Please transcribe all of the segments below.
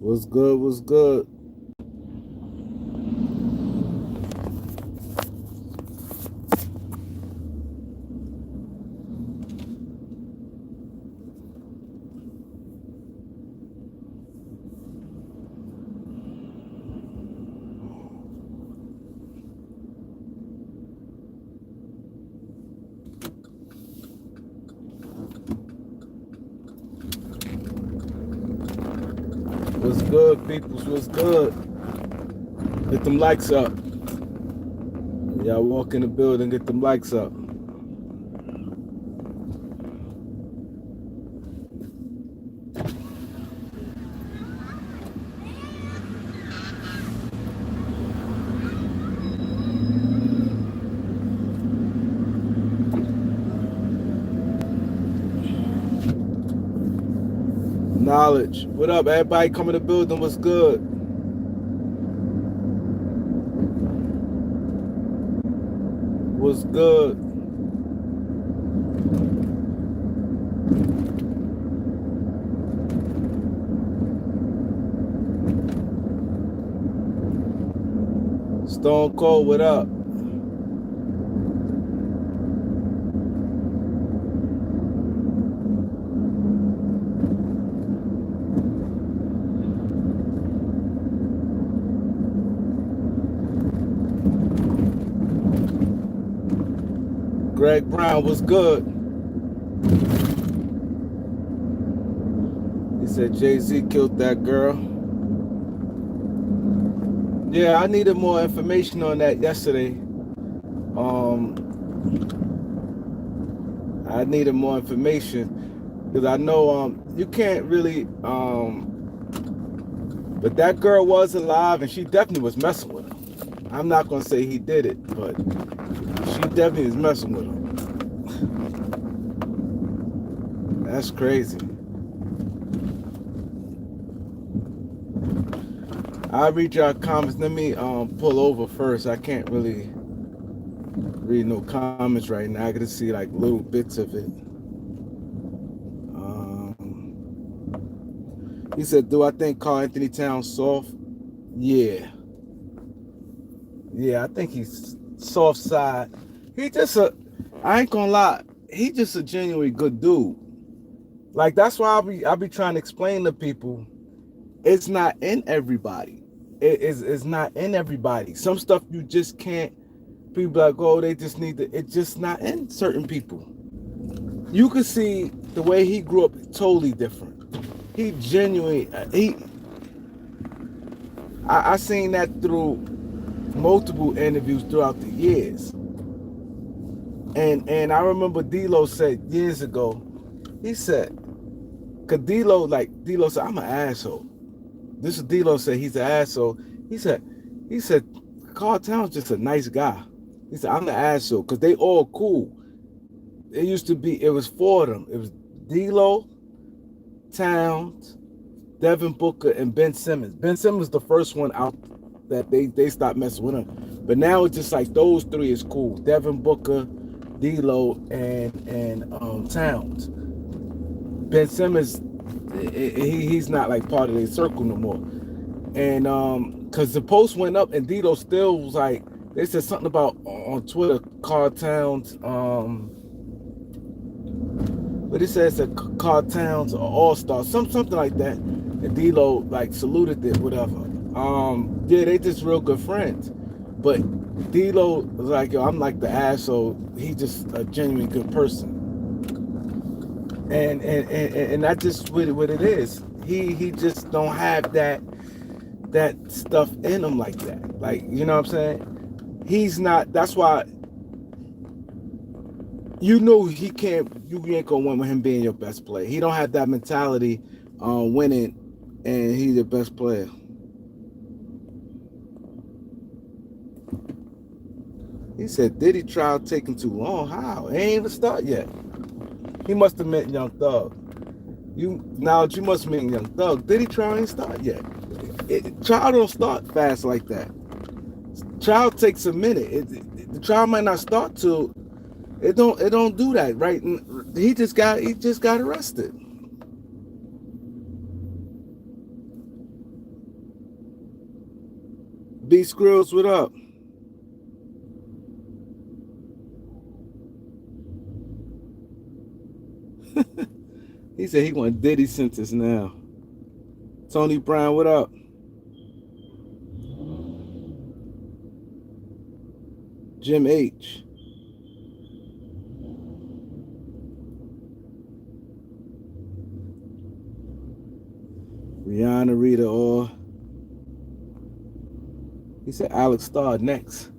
What's good? What's good? What's good, peoples? What's good? Get them likes up. Y'all walk in the building, get them likes up. Knowledge. What up, everybody? Come in the building. What's good? What's good? Stone Cold, what up? Greg Brown, what's good? He said Jay-Z killed that girl. Yeah, I needed more information on that yesterday. I needed more information because I know you can't really but that girl was alive and she definitely was messing with him. I'm not gonna say he did it, but she definitely is messing with him. That's crazy. I'll read y'all comments. Let me pull over first. I can't really read no comments right now. I can see like little bits of it. He said, do I think Karl-Anthony Towns soft? Yeah. Yeah, I think he's soft side. He just I ain't gonna lie, he just a genuinely good dude. Like that's why I'll be trying to explain to people, it's not in everybody. It's not in everybody. Some stuff you just can't. People like, oh, they just need to. It's just not in certain people. You can see the way he grew up totally different. He genuinely I seen that through multiple interviews throughout the years. And I remember D-Lo said years ago, he said, cause D-Lo said, I'm an asshole. This is D-Lo said he's an asshole. He said, Karl Towns just a nice guy. He said, I'm the asshole, because they all cool. It used to be, it was four of them. It was D-Lo, Towns, Devin Booker, and Ben Simmons. Ben Simmons was the first one out that they stopped messing with him. But now it's just like those three is cool. Devin Booker, D-Lo, and Towns. Ben Simmons, he's not like part of their circle no more. And because the post went up and D-Lo still was like, they said something about on Twitter, Karl Towns, but it says that Karl Towns are all-star, something like that. And D-Lo like saluted it, whatever. Yeah, they just real good friends. But D-Lo was like, yo, I'm like the asshole. He's just a genuinely good person. And that's just what it is. He just don't have that stuff in him like that. Like, you know what I'm saying? He's not, that's why you know he can't, you ain't gonna win with him being your best player. He don't have that mentality winning, and he's the best player. He said Diddy trial taking too long. How? It ain't even start yet. He must have met Young Thug. You must mean Young Thug. Diddy trial ain't start yet. Trial don't start fast like that. Trial takes a minute. The trial might not start till it don't do that, right? He just got arrested. B Skrills, what up? He said he want Diddy sentence now. Tony Brown, what up? Jim H. Rihanna Rita or he said Alex Starr next.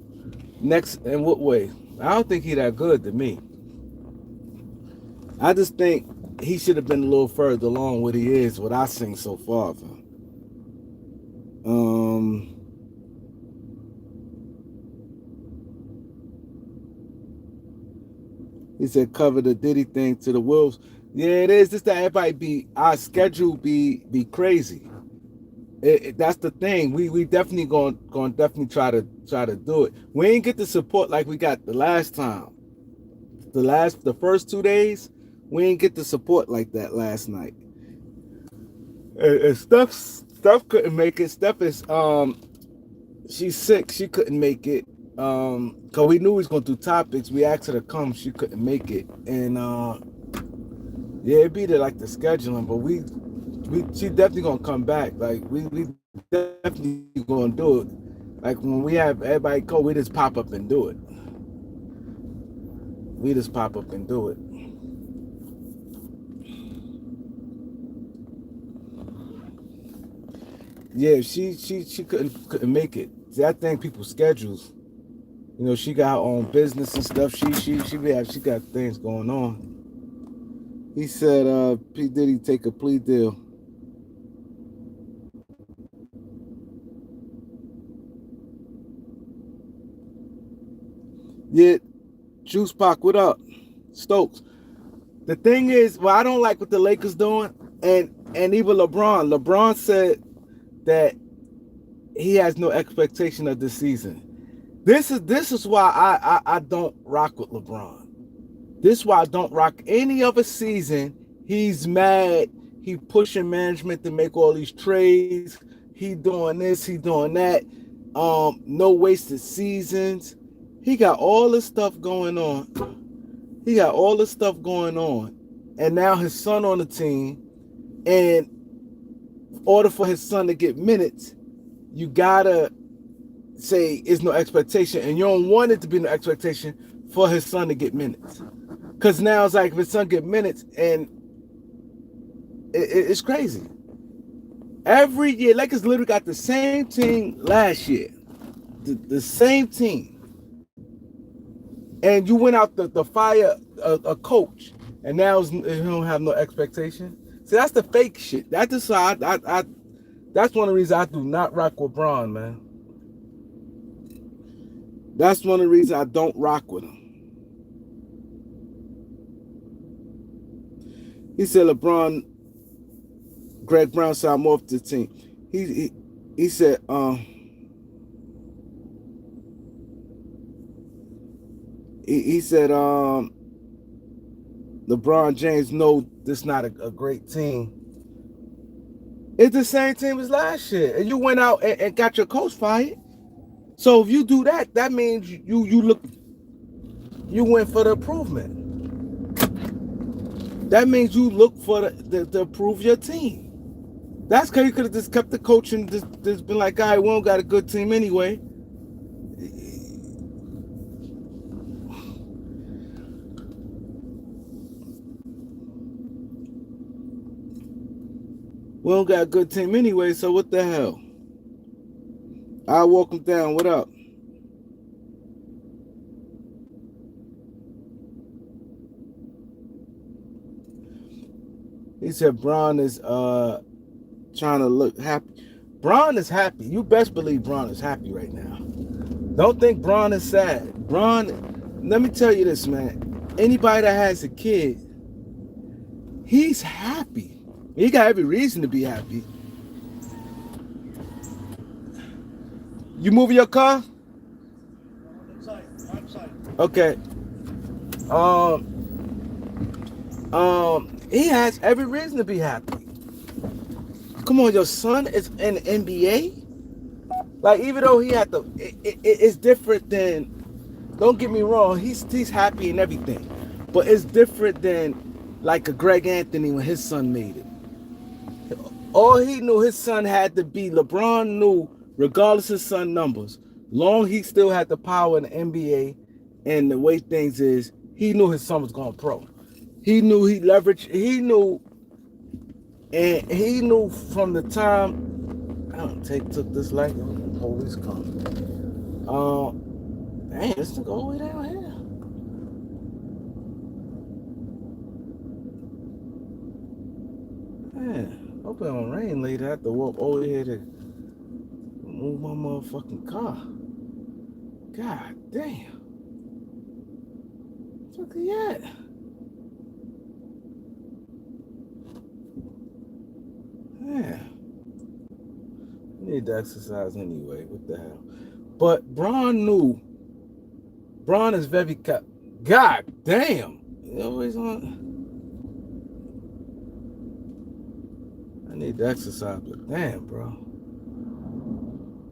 Next in what way? I don't think he that good to me. I just think he should have been a little further along what he is, what I seen so far of him. He said cover the Diddy thing to the wolves. Yeah, it is. Just that everybody be our schedule be crazy. That's the thing. We definitely going definitely try to do it. We ain't get the support like we got the last time. The first 2 days, we ain't get the support like that last night. And Steph couldn't make it. Steph is she's sick. She couldn't make it. Cause we knew we was gonna do topics. We asked her to come. She couldn't make it. And yeah, it be like the scheduling, but she definitely gonna come back. Like we definitely gonna do it. Like when we have everybody go, we just pop up and do it. We just pop up and do it. Yeah, she couldn't make it. See, I think people's schedules. You know, she got her own business and stuff. She got things going on. He said, P. Diddy take a plea deal. Yeah, Juice Pac, what up? Stokes. The thing is, I don't like what the Lakers doing, and even LeBron. LeBron said that he has no expectation of this season. This is why I don't rock with LeBron. This is why I don't rock any other season. He's mad. He pushing management to make all these trades. He doing this. He doing that. No wasted seasons. He got all this stuff going on. And now his son on the team. And in order for his son to get minutes, you gotta say it's no expectation. And you don't want it to be no expectation for his son to get minutes. Because now it's like if his son get minutes, and it's crazy. Every year, Lakers literally got the same team last year. The same team. And you went out to fire a coach, and now you don't have no expectation. See, that's the fake shit. That's the side. That's one of the reasons I do not rock with Bron, man. That's one of the reasons I don't rock with him. He said LeBron, Greg Brown said I'm off the team. He said he said LeBron James know this is not a great team. It's the same team as last year, and you went out and got your coach fired. So if you do that, that means you went for the improvement. That means you look for to improve your team. That's because you could have just kept the coach and just been like, all right, we don't got a good team anyway. We don't got a good team anyway, so what the hell? I'll walk him down. What up? He said Bron is trying to look happy. Bron is happy. You best believe Bron is happy right now. Don't think Bron is sad. Bron, let me tell you this, man. Anybody that has a kid, he's happy. He got every reason to be happy. You moving your car? Outside. Okay. He has every reason to be happy. Come on, your son is in the NBA. Like even though he had to, it's different than. Don't get me wrong, he's happy and everything, but it's different than like a Greg Anthony when his son made it. All he knew his son had to be. LeBron knew, regardless of his son numbers, long he still had the power in the NBA, and the way things is, he knew his son was going pro. He knew he leveraged. He knew, and he knew from the time. I don't took this light. Police coming. Dang, this thing go all the way down here. Man, hope it don't rain later. I have to walk over here to move my motherfucking car. God damn. Look at that. Yeah. I need to exercise anyway. What the hell? But Bron knew. Bron is very God damn. You always on. I need to exercise, but damn, bro.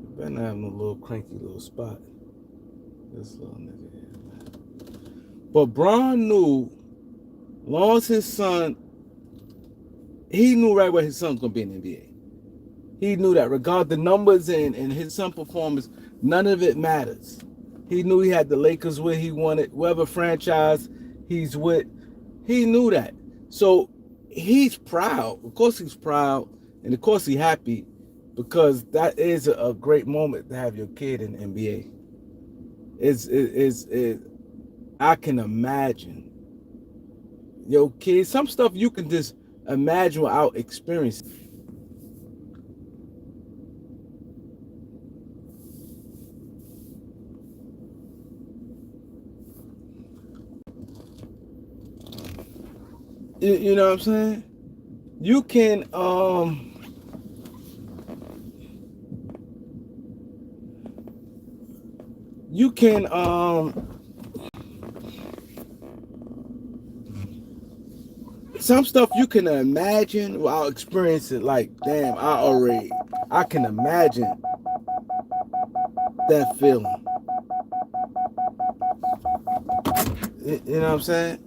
You better not have no little cranky little spot. This little nigga here, man. But Bron knew, long as his son, he knew right where his son's gonna be in the NBA. He knew that, regard the numbers and his son performance, none of it matters. He knew he had the Lakers where he wanted, whatever franchise he's with. He knew that. So he's proud. Of course he's proud, and of course he's happy, because that is a great moment to have your kid in the NBA. I can imagine your kid, some stuff you can just imagine without experiencing. You know what I'm saying? You can some stuff you can imagine while experiencing it. Like, damn, I can imagine that feeling. You know what I'm saying?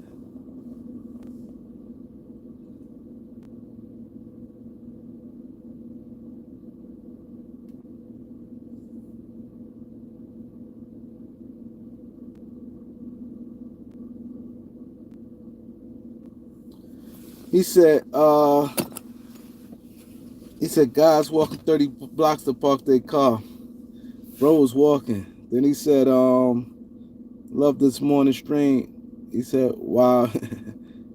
He said guys walking 30 blocks to park their car. Bro was walking. Then he said, love this morning stream. He said, wow.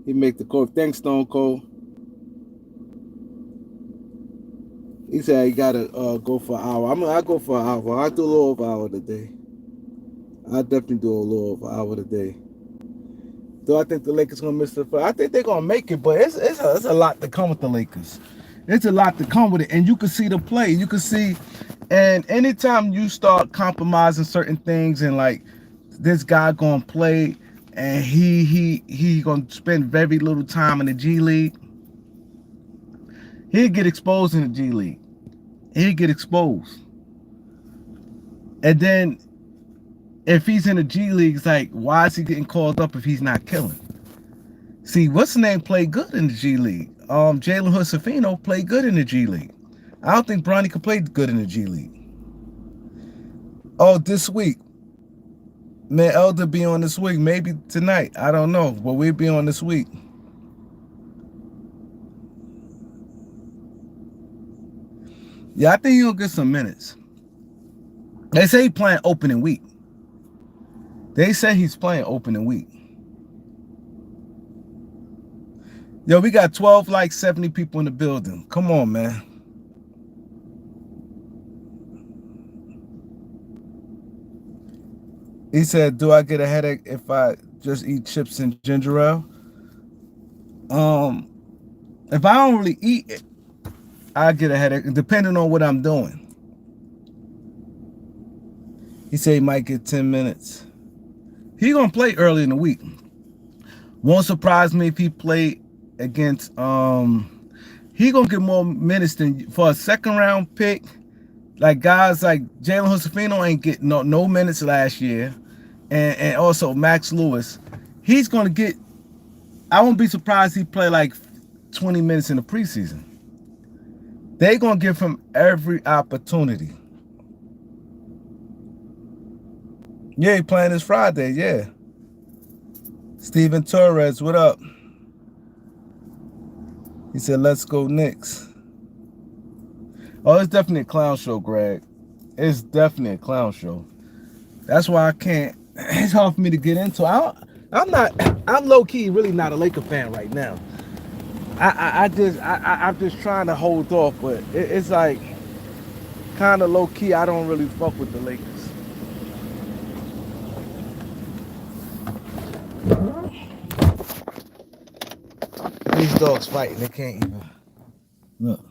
He make the call. Thanks, Stone Cold. He said he gotta go for an hour. I go for an hour. I do a little over an hour today. I definitely do a little over an hour today. Do I think the Lakers gonna miss the fight? I think they're gonna make it, but it's a lot to come with the Lakers. It's a lot to come with it, and you can see the play. You can see, and anytime you start compromising certain things, and like this guy gonna play, and he gonna spend very little time in the G League, he'll get exposed in the G League. He'll get exposed, and then if he's in the G League, it's like, why is he getting called up if he's not killing? See, what's the name played good in the G League? Jalen Hood-Schifino played good in the G League. I don't think Bronny could play good in the G League. Oh, this week. Man, Elder be on this week. Maybe tonight. I don't know. But we'll be on this week. Yeah, I think he'll get some minutes. They say he's playing opening week. They say he's playing opening week. Yo, we got 12 like 70 people in the building. Come on, man. He said, do I get a headache if I just eat chips and ginger ale? If I don't really eat it, I get a headache, depending on what I'm doing. He said he might get 10 minutes. He gonna play early in the week. Won't surprise me if he played against he gonna get more minutes than for a second round pick. Like guys like Jalen Josefino ain't getting no minutes last year, and also Max Lewis, he's gonna get. I won't be surprised he play like 20 minutes in the preseason. They gonna give him every opportunity. Yeah, he playing this Friday. Yeah. Steven Torres, what up? He said, "Let's go Knicks." Oh, it's definitely a clown show, Greg. It's definitely a clown show. That's why I can't. It's hard for me to get into. I'm not. I'm low key really not a Laker fan right now. I'm just trying to hold off, but it's like kind of low key. I don't really fuck with the Lakers. These dogs fighting. They can't even look.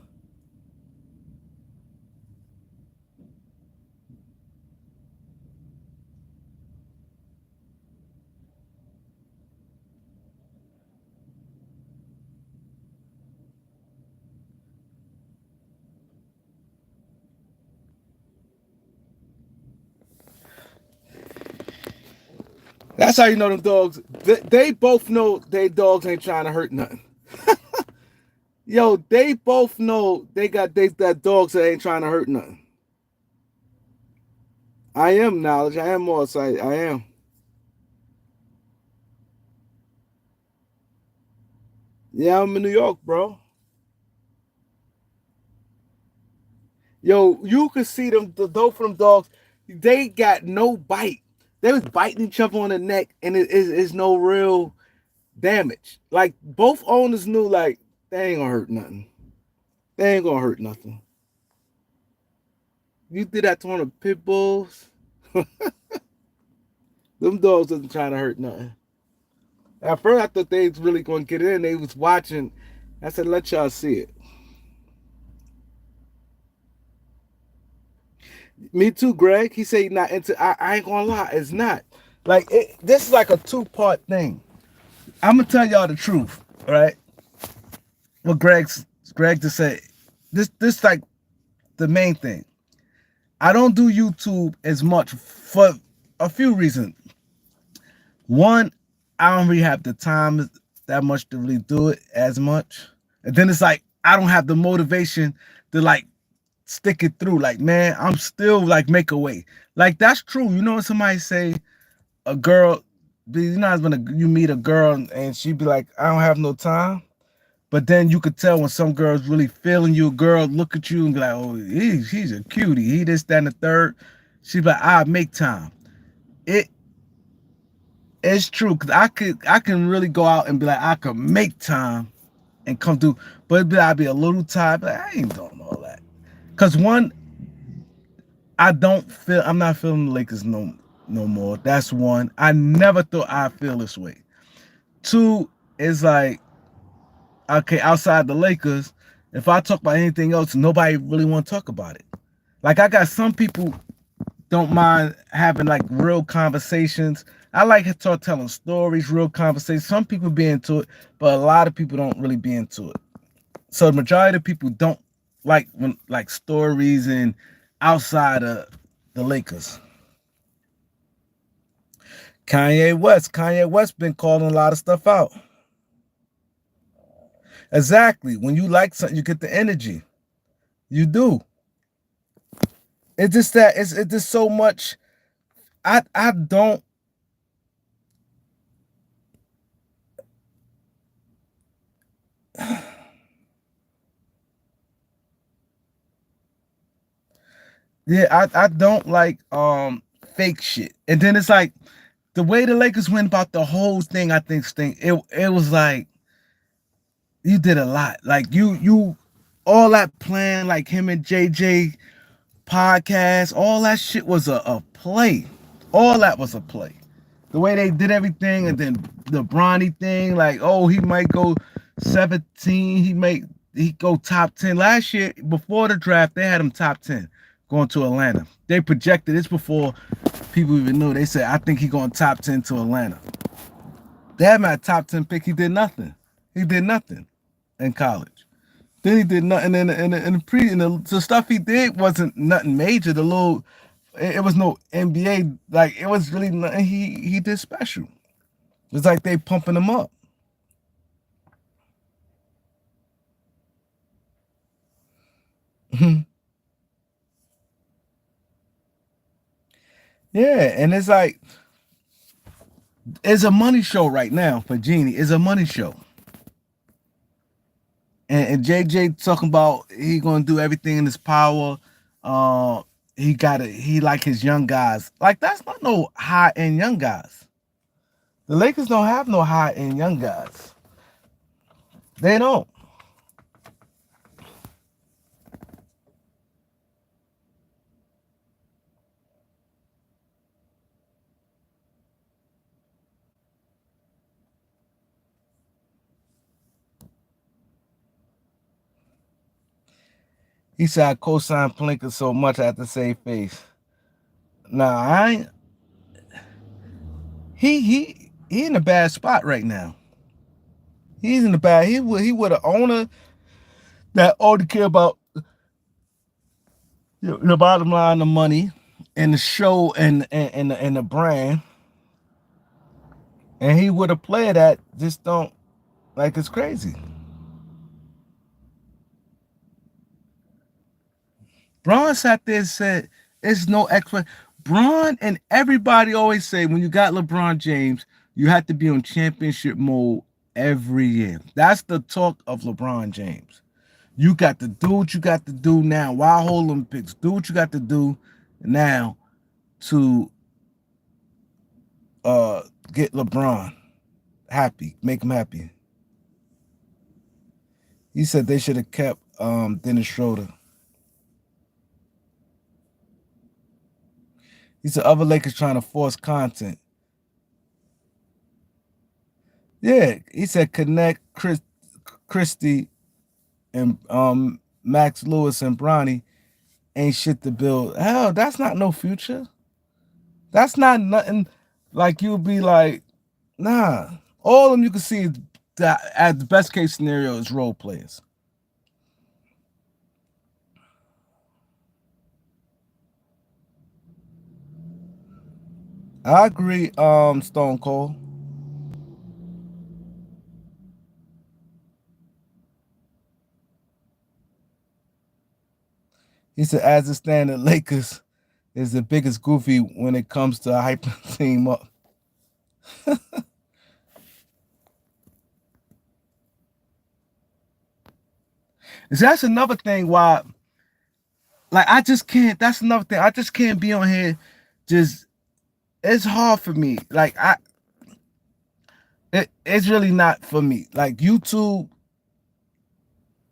That's how you know them dogs. They both know they dogs ain't trying to hurt nothing. Yo, they both know they got dogs that ain't trying to hurt nothing. I am knowledge. I am more excited. I am. Yeah, I'm in New York, bro. Yo, you could see them, the dope for them dogs. They got no bite. They was biting each other on the neck, and it's no real damage. Like both owners knew, like they ain't gonna hurt nothing. They ain't gonna hurt nothing. You did that to one of the pit bulls. Them dogs wasn't trying to hurt nothing. At first, I thought they was really gonna get in. They was watching. I said, "Let y'all see it." Me too, Greg. He said he not into. I ain't gonna lie, it's not. Like this is like a two-part thing. I'm gonna tell y'all the truth, right? What Greg just said. This like the main thing. I don't do YouTube as much for a few reasons. One, I don't really have the time that much to really do it as much. And then it's like I don't have the motivation to like stick it through. Like, man, I'm still like make a way. Like that's true. You know when somebody say a girl, you know when you meet a girl and she be like, I don't have no time. But then you could tell when some girl's really feeling you, a girl look at you and be like, oh, he's a cutie. He this, that, and the third. She be like, I make time. It's true, because I can really go out and be like, I can make time and come through. But I'd be a little tired, but I ain't doing all that. Cause one, I'm not feeling the Lakers no more. That's one. I never thought I'd feel this way. Two, is like, okay, outside the Lakers, if I talk about anything else, nobody really want to talk about it. Like I got some people don't mind having like real conversations. I like telling stories, real conversations. Some people be into it, but a lot of people don't really be into it. So the majority of people don't like stories and outside of the Lakers. Kanye West been calling a lot of stuff out. Exactly. When you like something, you get the energy. You do. It's just that it's just so much. I don't. Yeah, I don't like fake shit. And then it's like the way the Lakers went about the whole thing, I think it was like you did a lot. Like you all that plan, like him and JJ podcast, all that shit was a play. All that was a play. The way they did everything, and then the Bronny thing, like, oh, he might go 17, he go top 10. Last year, before the draft, they had him top 10 going to Atlanta. They projected this before people even knew. They said, I think he going top 10 to Atlanta. They had him at top 10 pick. He did nothing. He did nothing in college. Then he did nothing the stuff he did wasn't nothing major. It was no NBA. Like it was really nothing he did special. It's like they pumping him up. Yeah, and it's like it's a money show right now for Genie. It's a money show. And JJ talking about he gonna do everything in his power. Uh, he like his young guys. Like that's not no high end young guys. The Lakers don't have no high end young guys. They don't. He said I co-signed Plinker so much I had to save face. Nah, I ain't. He in a bad spot right now. He's in the bad. He would an owner that only care about the bottom line, the money, and the show and the brand. And he would a player that just don't like it's crazy. Bron sat there and said, "It's no expert." Bron and everybody always say when you got LeBron James, you have to be on championship mode every year. That's the talk of LeBron James. You got to do what you got to do now. Why hold Olympics? Do what you got to do now to uh get LeBron happy, make him happy. He said they should have kept Dennis Schroeder. He said other Lakers trying to force content. Yeah, he said connect Christie and Max Lewis and Bronny ain't shit to build. Hell, that's not no future. That's not nothing like you'll be like, nah. All of them you can see is that at the best case scenario is role players. I agree, Stone Cold. He said, as it stands, the Lakers is the biggest goofy when it comes to hyping team up. That's another thing why, like, I just can't. That's another thing. I just can't be on here. Just it's hard for me. It's really not for me. Like YouTube,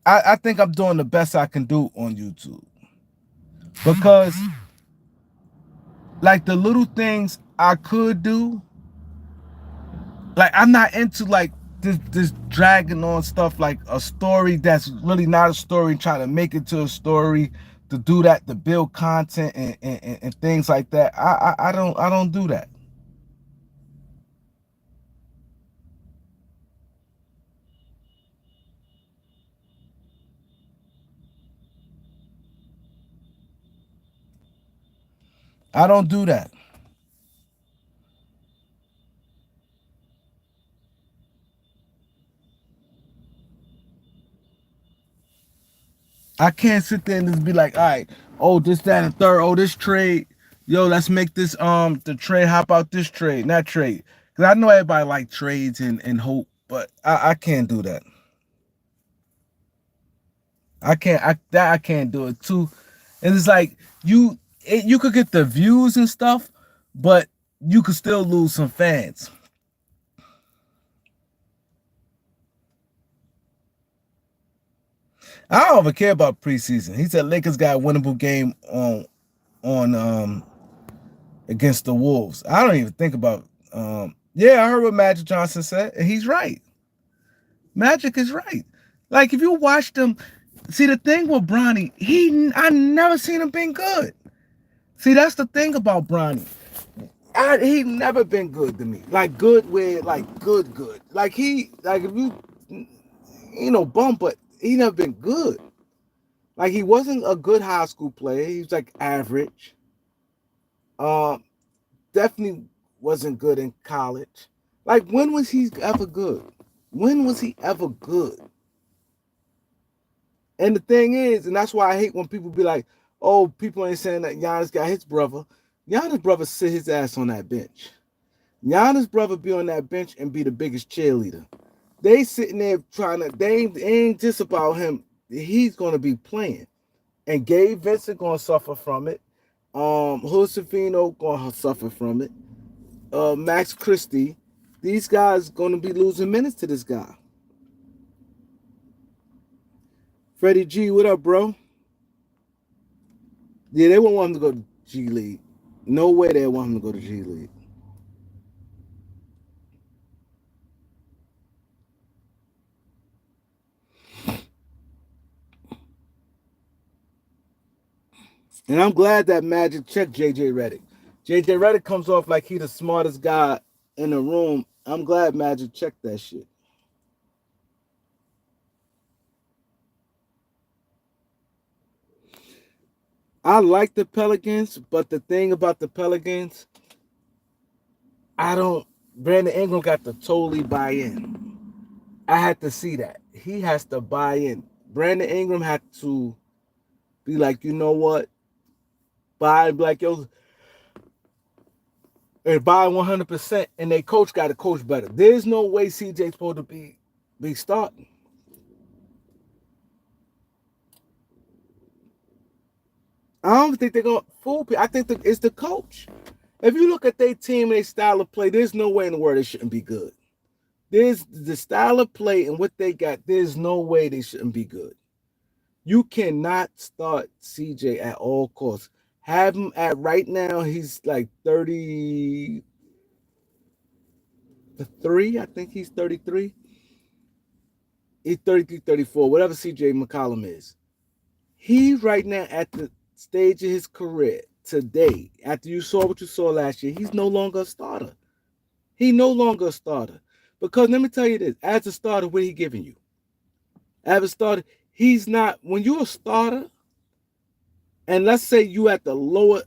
I think I'm doing the best I can do on YouTube because like the little things I could do, like I'm not into like this dragging on stuff like a story that's really not a story, trying to make it to a story to do that to build content and things like that. I don't do that. I don't do that. I can't sit there and just be like, all right, oh, this, that, and third, oh, this trade, yo, let's make this the trade. How about this trade, not trade? Because I know everybody like trades and hope, but I can't do that. I can't do it too. And it's like you could get the views and stuff, but you could still lose some fans. I don't even care about preseason. He said Lakers got a winnable game on against the Wolves. I don't even think about yeah, I heard what Magic Johnson said, and he's right. Magic is right. Like if you watch them, see the thing with Bronny, I never seen him being good. See, that's the thing about Bronny. He never been good to me. Like good where like good. Like he like if you bum, but he never been good. Like he wasn't a good high school player. He was like average. Um, Definitely wasn't good in college. Like when was he ever good? When was he ever good? And the thing is, and that's why I hate when people be like, "Oh, people ain't saying that Giannis got his brother." Giannis' brother sit his ass on that bench. Giannis' brother be on that bench and be the biggest cheerleader. They sitting there trying to. They ain't just about him. He's gonna be playing, and Gabe Vincent gonna suffer from it. Josefino gonna suffer from it. Max Christie, these guys gonna be losing minutes to this guy. Freddie G, what up, bro? Yeah, they won't want him to go to G League. No way they want him to go to G League. And I'm glad that Magic checked JJ Redick. JJ Redick comes off like he the smartest guy in the room. I'm glad Magic checked that shit. I like the Pelicans, but the thing about the Pelicans, I don't. Brandon Ingram got to totally buy in. I had to see that. He has to buy in. Brandon Ingram had to be like, you know what? Buy like yo, and buy 100%. And they coach got to coach better. There's no way CJ's supposed to be starting. I don't think they're gonna fool people. I think it's the coach. If you look at their team and their style of play, there's no way in the world they shouldn't be good. There's the style of play and what they got. There's no way they shouldn't be good. You cannot start CJ at all costs. Have him at right now. He's like 33. I think he's 33. He's 33, 34, whatever CJ McCollum is. He's right now at the stage of his career today. After you saw what you saw last year, he's no longer a starter. He no longer a starter. Because let me tell you this, as a starter, what he giving you? As a starter, he's not, when you're a starter, and let's say you at the lower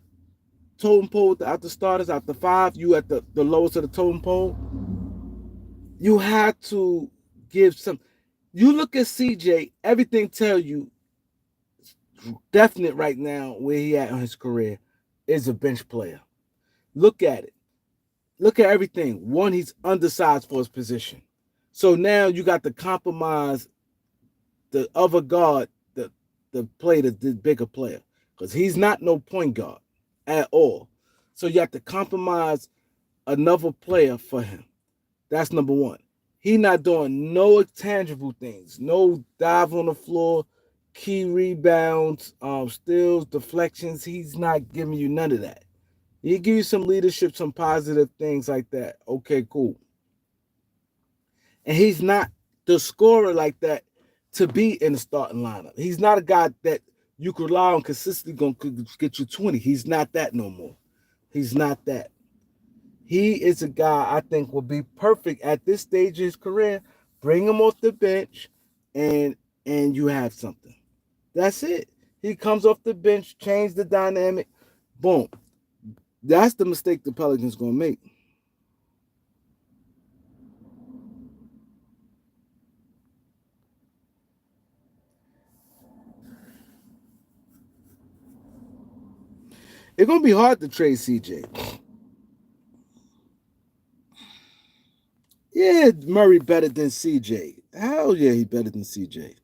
totem pole out the starters, out the five, you at the lowest of the totem pole, you have to give some. You look at CJ, everything tell you definite right now where he at in his career is a bench player. Look at it. Look at everything. One, he's undersized for his position. So now you got to compromise the other guard, the play the bigger player. Because he's not no point guard at all. So you have to compromise another player for him. That's number one. He not doing no tangible things. No dive on the floor, key rebounds, steals, deflections. He's not giving you none of that. He give you some leadership, some positive things like that. Okay, cool. And he's not the scorer like that to be in the starting lineup. He's not a guy that you could rely on consistently going to get you 20. He's not that no more. He's not that. He is a guy I think will be perfect at this stage of his career. Bring him off the bench and you have something. That's it. He comes off the bench, change the dynamic. Boom. That's the mistake the Pelicans going to make. It's going to be hard to trade CJ. Yeah, Murray better than CJ. Hell yeah, he better than CJ.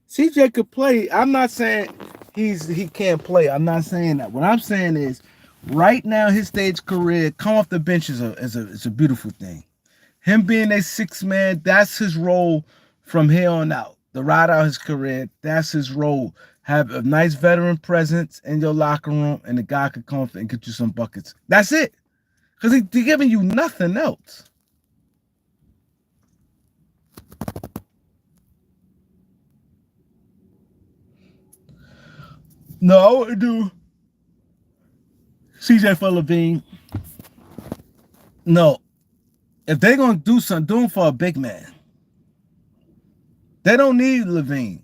CJ could play. I'm not saying he can't play. I'm not saying that. What I'm saying is, right now his stage career, come off the bench is a beautiful thing. Him being a six man, that's his role from here on out. To ride out his career, that's his role. Have a nice veteran presence in your locker room, and the guy could come up and get you some buckets. That's it. Because he's giving you nothing else. No, I wouldn't do CJ for Levine. No. If they're going to do something, do them for a big man. They don't need Levine.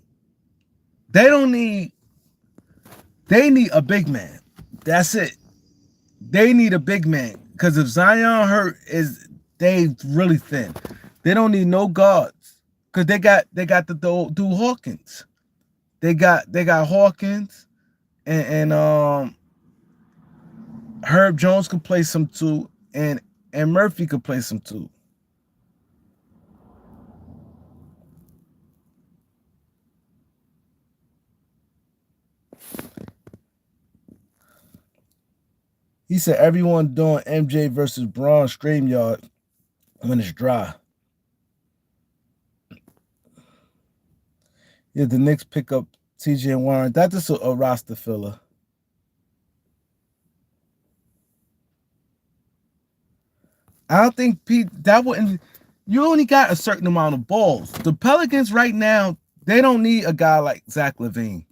They don't need. They need a big man. That's it. They need a big man because if Zion hurt, is they really thin. They don't need no guards because they got the dude Hawkins. They got Hawkins and Herb Jones could play some too, and Murphy could play some too. He said everyone doing MJ versus Braun StreamYard when it's dry. Yeah, the Knicks pick up TJ Warren. That's just a roster filler. I don't think Pete that wouldn't. You only got a certain amount of balls. The Pelicans right now, they don't need a guy like Zach LaVine.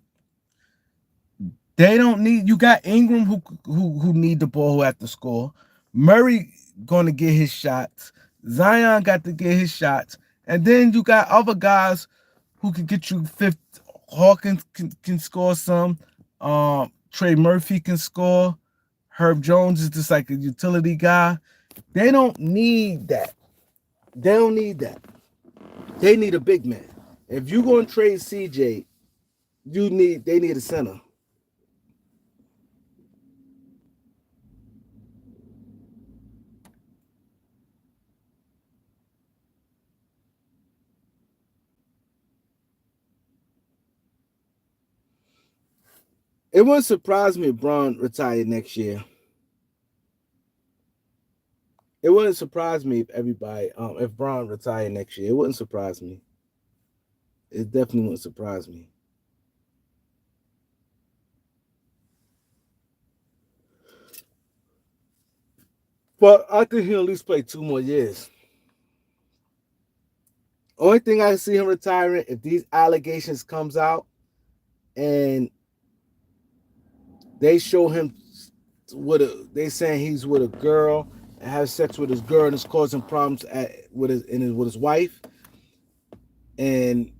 They don't need. You got Ingram who need the ball, who have to score. Murray going to get his shots. Zion got to get his shots, and then you got other guys who can get you fifth. Hawkins can score some. Trey Murphy can score. Herb Jones is just like a utility guy. They don't need that. They don't need that. They need a big man. If you're going to trade CJ, they need a center. It wouldn't surprise me if Bron retired next year. It wouldn't surprise me if Bron retired next year. It wouldn't surprise me. It definitely wouldn't surprise me. But I think he'll at least play 2 more years. Only thing I see him retiring if these allegations comes out and they show him they saying he's with a girl and has sex with his girl and it's causing problems with his wife. And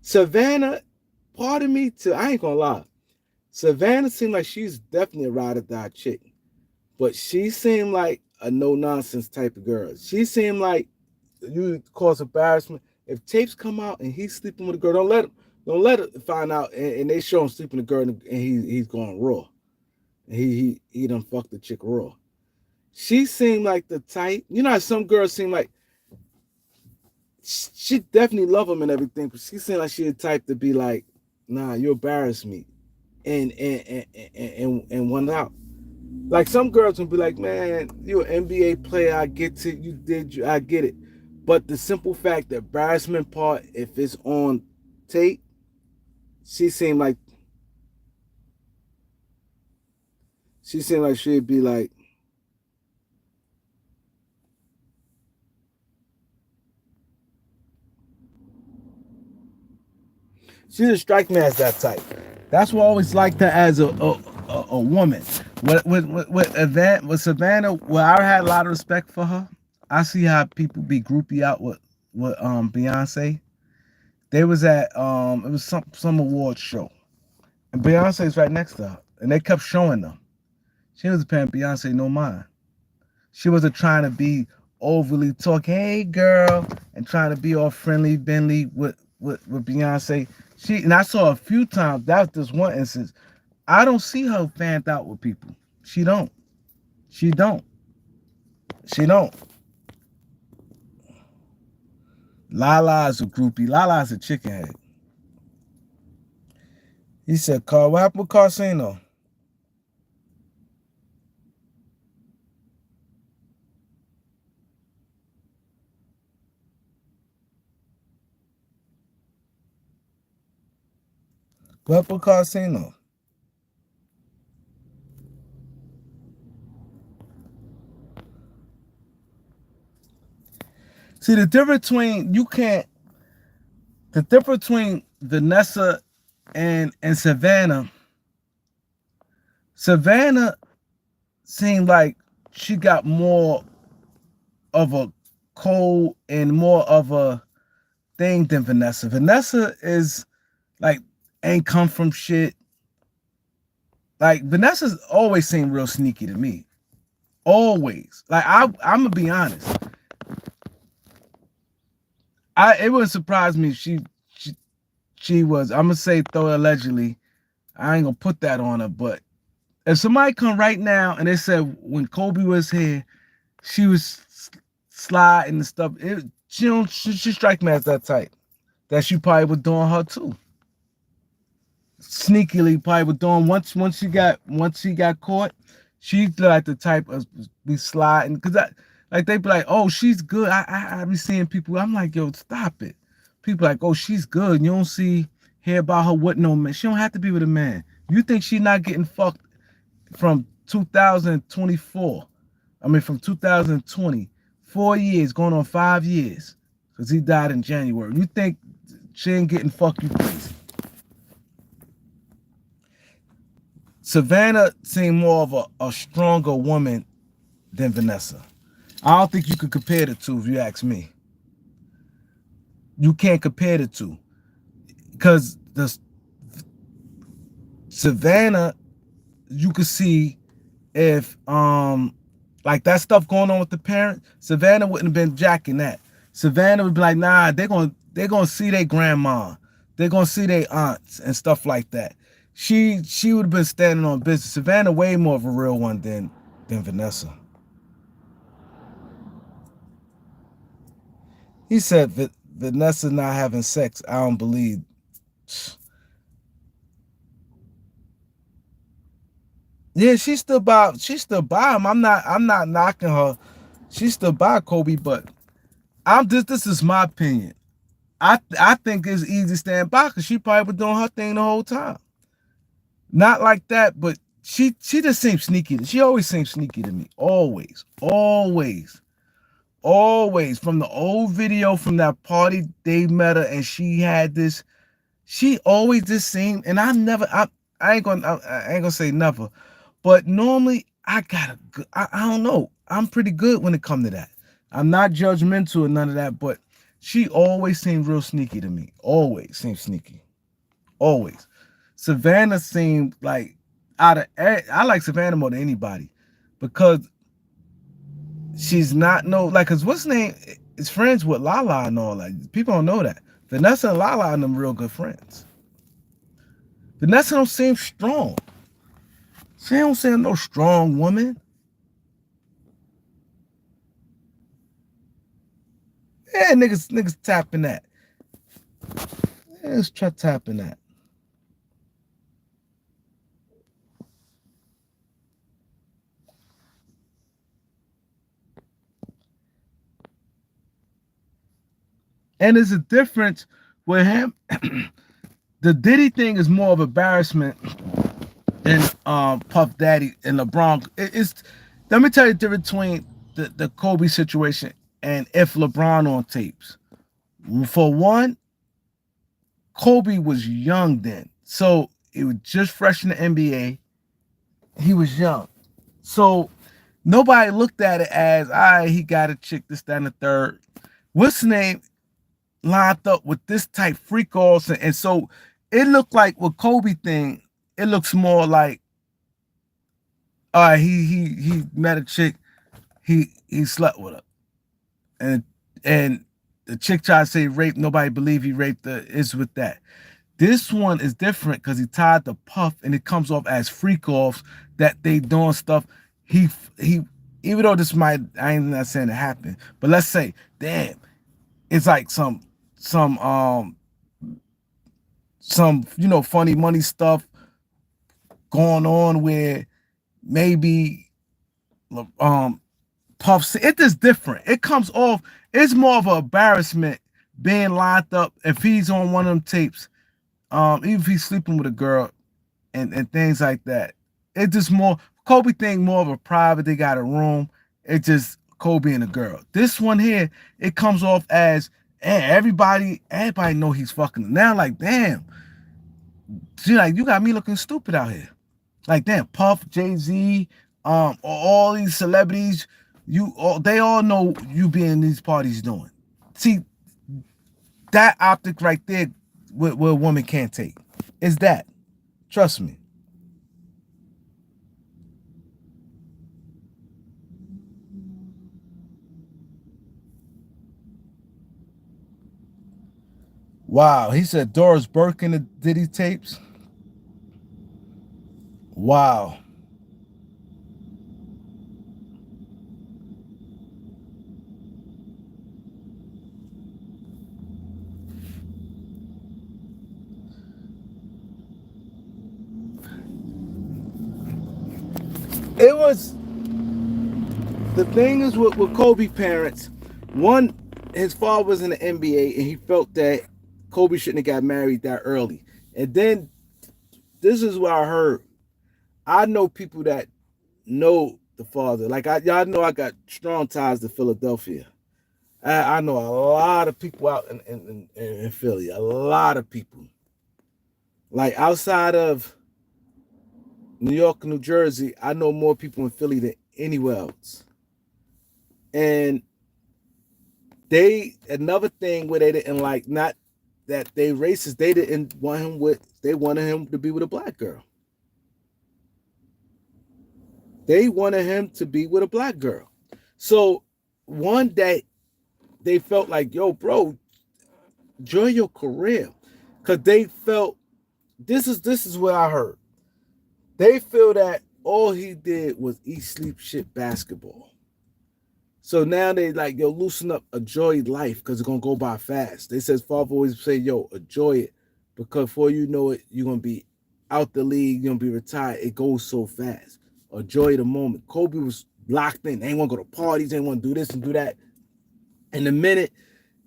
Savannah, pardon me, I ain't gonna lie. Savannah seemed like she's definitely a ride or die chick, but she seemed like a no nonsense type of girl. She seemed like you cause embarrassment. If tapes come out and he's sleeping with a girl, don't let it find out and they show him sleeping with a girl and he's going raw. He done fucked the chick raw. She seemed like the type, you know how some girls seem like she definitely love him and everything, but she seemed like she the type to be like, nah, you embarrass me. And one out. Like some girls would be like, man, you're an NBA player, I get it, I get it. But the simple fact, the embarrassment part, if it's on tape, she seemed like she'd be like, she didn't strike me as that type. That's what I always liked her as a woman. With Savannah, well, I had a lot of respect for her. I see how people be groupie out with Beyonce. They was at it was some award show, and Beyonce's right next to her, and they kept showing them. She wasn't paying Beyonce no mind. She wasn't trying to be overly talking, hey girl, and trying to be all friendly, Bentley with Beyonce. And I saw a few times. That was just one instance. I don't see her fanned out with people. She don't. She don't. She don't. Lala's a groupie. Lala's a chicken head. He said, Carl, what happened with Carsino? What happened with Carsino? See, the difference between Vanessa and Savannah seemed like she got more of a cold and more of a thing than Vanessa. Vanessa is like ain't come from shit. Like Vanessa's always seemed real sneaky to me. Always. Like I'm gonna be honest. It wouldn't surprise me if she was. I'm gonna say throw allegedly. I ain't gonna put that on her, but if somebody come right now and they said when Kobe was here, she was sliding and stuff. She strike me as that type. That she probably was doing her too. Sneakily probably was doing once she got caught, she like the type of be sliding because like they be like, oh, she's good. I be seeing people. I'm like, yo, stop it. People like, oh, she's good. You don't hear about her with no man. She don't have to be with a man. You think she not getting fucked from 2024? I mean, from 2020, 4 years going on 5 years, because he died in January. You think she ain't getting fucked? You crazy? Savannah seemed more of a stronger woman than Vanessa. I don't think you could compare the two if you ask me. You can't compare the two. Because the Savannah, you could see if like that stuff going on with the parent, Savannah wouldn't have been jacking that. Savannah would be like, nah, they're gonna see their grandma. They're gonna see their aunts and stuff like that. She would have been standing on business. Savannah way more of a real one than Vanessa. He said Vanessa not having sex. I don't believe. Yeah, she still by him. I'm not knocking her. She still by Kobe, but this is my opinion. I think it's easy to stand by because she probably was doing her thing the whole time. Not like that, but she just seems sneaky. She always seems sneaky to me. Always. Always. Always. From the old video from that party they met her and she had this, she always just seemed, and I ain't gonna say never, but normally I don't know. I'm pretty good when it comes to that. I'm not judgmental or none of that, but she always seemed real sneaky to me. Always seemed sneaky. Always. Savannah seemed like I like Savannah more than anybody because she's not cause what's her name is friends with Lala and all that. People don't know that. Vanessa and Lala and them real good friends. Vanessa don't seem strong. She don't seem no strong woman. Yeah, niggas tapping that. Let's try tapping that. And there's a difference with him. The Diddy thing is more of embarrassment than Puff Daddy and LeBron. Let me tell you the difference between the Kobe situation and if LeBron on tapes. For one, Kobe was young then. So he was just fresh in the NBA. He was young. So nobody looked at it as, all right, he got a chick, this, that, and the third. What's the name? Lined up with this type freak offs, and so it looked like with Kobe thing, it looks more like all right, he met a chick, he slept with her, and the chick tried to say rape, nobody believed he raped her, is with that. This one is different because he tied the Puff and it comes off as freak offs that they doing stuff. He even though this might, I ain't not saying it happened, but let's say, damn, it's like some funny money stuff going on where maybe Puffs, it is different. It comes off, it's more of an embarrassment being lined up if he's on one of them tapes, even if he's sleeping with a girl and things like that. It's just more Kobe thing, more of a private, they got a room. It's just Kobe and a girl. This one here, it comes off as everybody know he's fucking. Now, like, damn, see, like, you got me looking stupid out here. Like, damn, Puff, Jay-Z, all these celebrities, they all know you be in these parties doing. See, That optic right there, what a woman can't take. Is that. Trust me. Wow. He said Doris Burke in the Diddy tapes. Wow. It was the thing is with Kobe parents. One, his father was in the NBA and he felt that Kobe shouldn't have got married that early. And then this is what I heard. I know people that know the father. Like y'all know I got strong ties to Philadelphia. I know a lot of people out in Philly. A lot of people. Like outside of New York and New Jersey, I know more people in Philly than anywhere else. And they another thing where they didn't like, not that they racist, they didn't want him with, they wanted him to be with a black girl. They wanted him to be with a black girl. So one day they felt like, yo, bro, enjoy your career. Cause they felt, this is what I heard. They feel that all he did was eat, sleep, shit, basketball. So now they like, yo, loosen up, enjoy life because it's gonna go by fast. They says father always say, yo, enjoy it because before you know it, you're gonna be out the league, you're gonna be retired. It goes so fast. Enjoy the moment. Kobe was locked in. They ain't wanna go to parties, they ain't wanna do this and do that. And the minute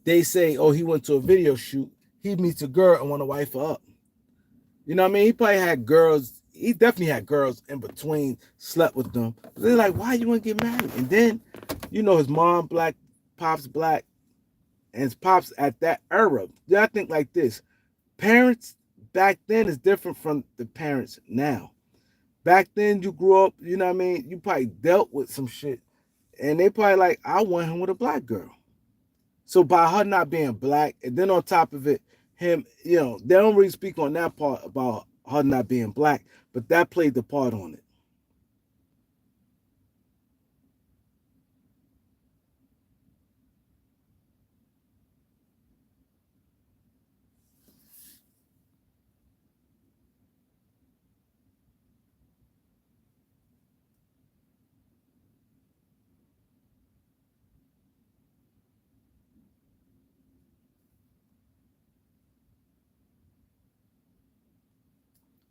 they say, oh, he went to a video shoot, he meets a girl and wanna wife her up. You know what I mean? He probably had girls. He definitely had girls in between, slept with them. They're like, why you want to get married? And then, you know, his mom black, pops black, and his pops at that era. Yeah, I think like this. Parents back then is different from the parents now. Back then, you grew up, you know what I mean? You probably dealt with some shit. And they probably like, I want him with a black girl. So by her not being black, and then on top of it, him, you know, they don't really speak on that part about her not being black, but that played the part on it.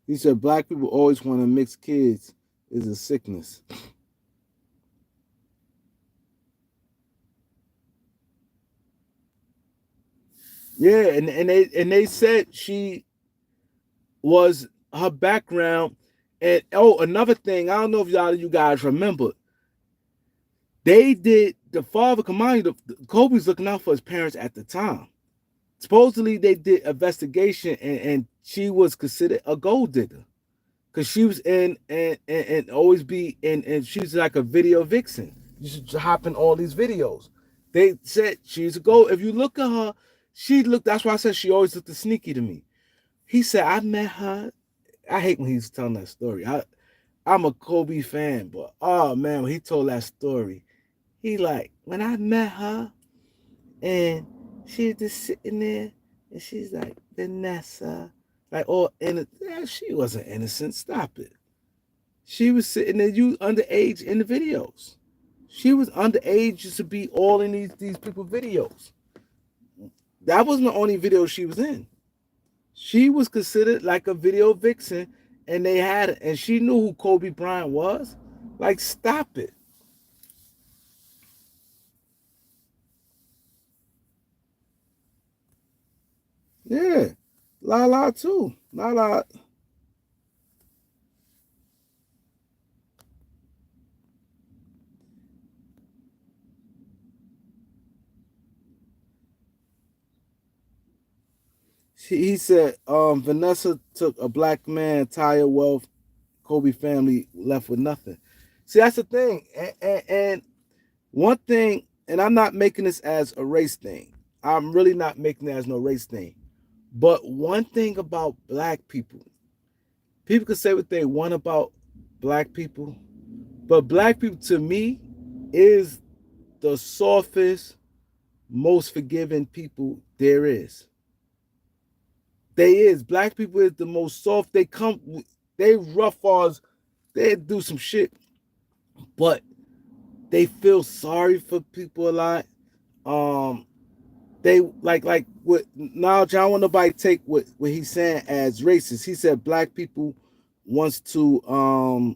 He said black people always want to mix kids is a sickness. Yeah, and they said she was her background. And oh, another thing, I don't know if you guys remember, they did the father command. Kobe's looking out for his parents at the time. Supposedly they did investigation and she was considered a gold digger because she was in and always be in, and she was like a video vixen. You should hop in all these videos. They said she's a gold. If you look at her, she looked. That's why I said she always looked sneaky to me. He said I met her. I hate when he's telling that story. I'm a Kobe fan, but oh man, when he told that story, he like when I met her and she was just sitting there and she's like, Vanessa, like all innocent. Yeah, she wasn't innocent. Stop it. She was sitting there, you underage in the videos. She was underage to be all in these people videos. That wasn't the only video she was in. She was considered like a video vixen, and they had it, and she knew who Kobe Bryant was. Like, stop it. Yeah. La la too. La la. He said, Vanessa took a black man, entire wealth, Kobe family left with nothing. See, that's the thing. And one thing, and I'm not making this as a race thing. I'm really not making that as no race thing. But one thing about black people, people can say what they want about black people, but black people to me is the softest, most forgiving people there is. They is. Black people is the most soft. They rough as, they do some shit, but they feel sorry for people a lot. Um, they like what now John want nobody take what he's saying as racist. He said black people wants to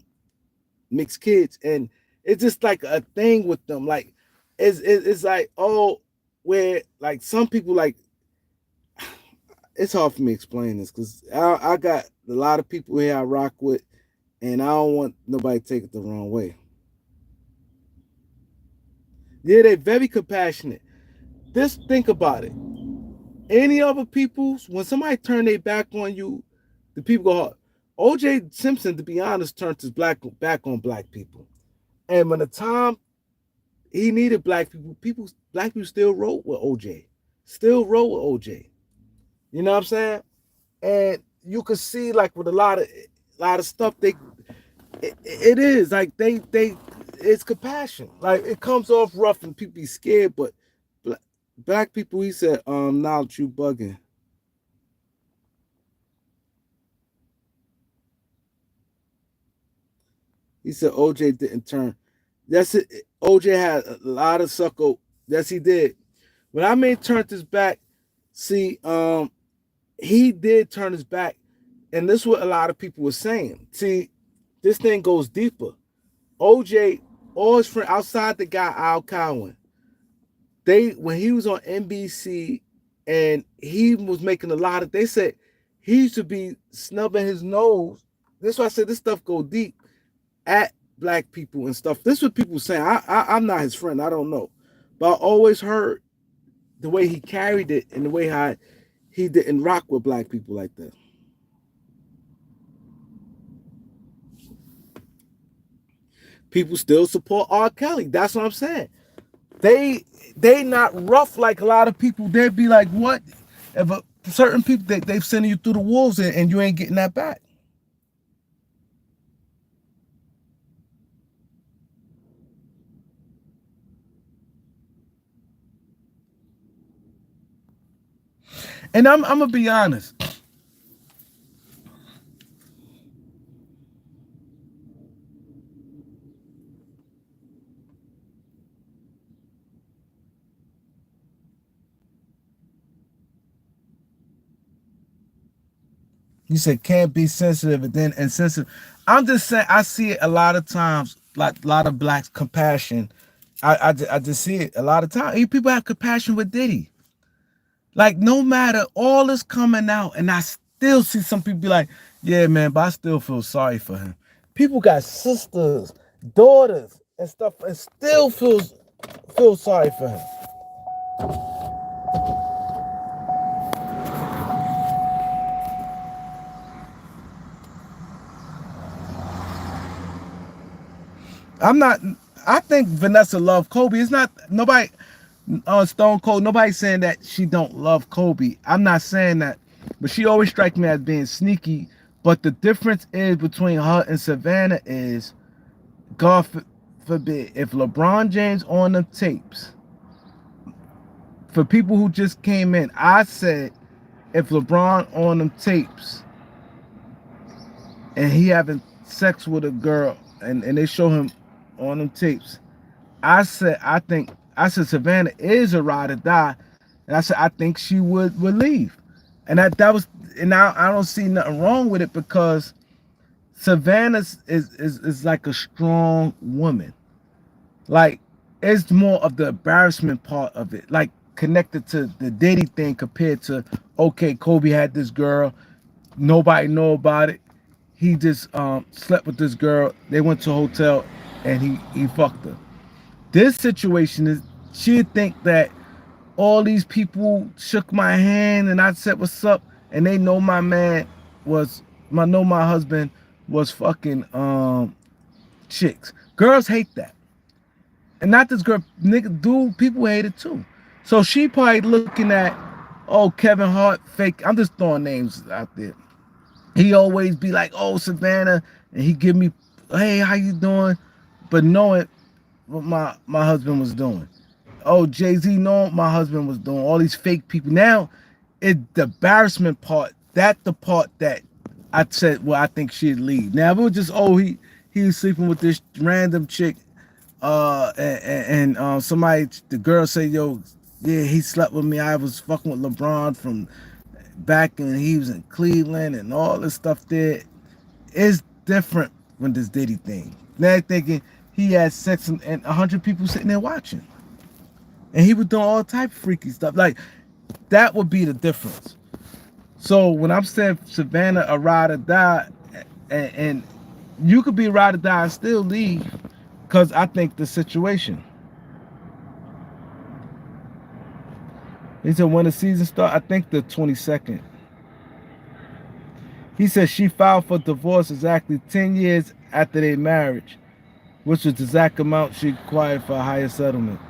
mix kids, and it's just like a thing with them. Like it's like, oh, where like some people like, it's hard for me to explain this because I got a lot of people here I rock with, and I don't want nobody to take it the wrong way. Yeah, they're very compassionate. Just think about it. Any other people's, when somebody turn their back on you, the people go hard. OJ Simpson, to be honest, turned his back on black people. And when the time he needed black people still wrote with OJ. Still wrote with OJ. You know what I'm saying? And you can see like with a lot of stuff it is like they it's compassion. Like it comes off rough and people be scared, but black people, he said, now that you bugging. He said OJ didn't turn. That's it. OJ had a lot of sucker. Yes, he did. When I mean turned his back, see, he did turn his back, and this is what a lot of people were saying. See, this thing goes deeper. OJ, all his friends outside the guy Al Cowan, they when he was on NBC and he was making a lot of, they said he used to be snubbing his nose. That's why I said this stuff go deep at black people and stuff. This is what people saying. I'm not his friend. I don't know, but I always heard the way he carried it and the way how he didn't rock with black people like that. People still support R. Kelly. That's what I'm saying. They they not rough like a lot of people. They'd be like, what? If certain people they've sending you through the wolves and you ain't getting that back. And I'm gonna be honest. You said can't be sensitive and then insensitive. I'm just saying I see it a lot of times, like a lot of blacks compassion. I just see it a lot of times. People have compassion with Diddy. Like no matter all this coming out, and I still see some people be like, "Yeah, man," but I still feel sorry for him. People got sisters, daughters, and stuff, and still feel sorry for him. I'm not. I think Vanessa loved Kobe. It's not nobody on Stone Cold. Nobody's saying that she don't love Kobe. I'm not saying that, but she always strikes me as being sneaky. But the difference is between her and Savannah is, God forbid, if LeBron James on the tapes. For people who just came in, I said if LeBron on them tapes and he having sex with a girl and they show him on them tapes, I said Savannah is a ride or die, and I said I think she would leave, and that was, and now I don't see nothing wrong with it because Savannah is like a strong woman. Like it's more of the embarrassment part of it, like connected to the Diddy thing compared to, okay, Kobe had this girl, nobody know about it. He just slept with this girl. They went to a hotel and he fucked her. This situation is she'd think that all these people shook my hand and I said what's up and they know my man was my husband was fucking chicks. Girls hate that. And not this girl, nigga, dude, people hate it too. So she probably looking at, oh, Kevin Hart fake. I'm just throwing names out there. He always be like, oh, Savannah, and he give me, hey, how you doing? But knowing what my husband was doing. Oh, Jay-Z, knowing my husband was doing all these fake people. Now, the embarrassment part, that the part that I said, well, I think she'd leave. Now, if it was just, oh, he was sleeping with this random chick, and somebody, the girl say, yo, yeah, he slept with me. I was fucking with LeBron from back when he was in Cleveland and all this stuff there. It's different when this Diddy thing. Now thinking he had sex and 100 people sitting there watching. And he was doing all type of freaky stuff. Like, that would be the difference. So when I'm saying Savannah a ride or die, and you could be a ride or die and still leave, because I think the situation. He said when the season start, I think the 22nd. He said she filed for divorce exactly 10 years after their marriage, which was the exact amount she required for a higher settlement.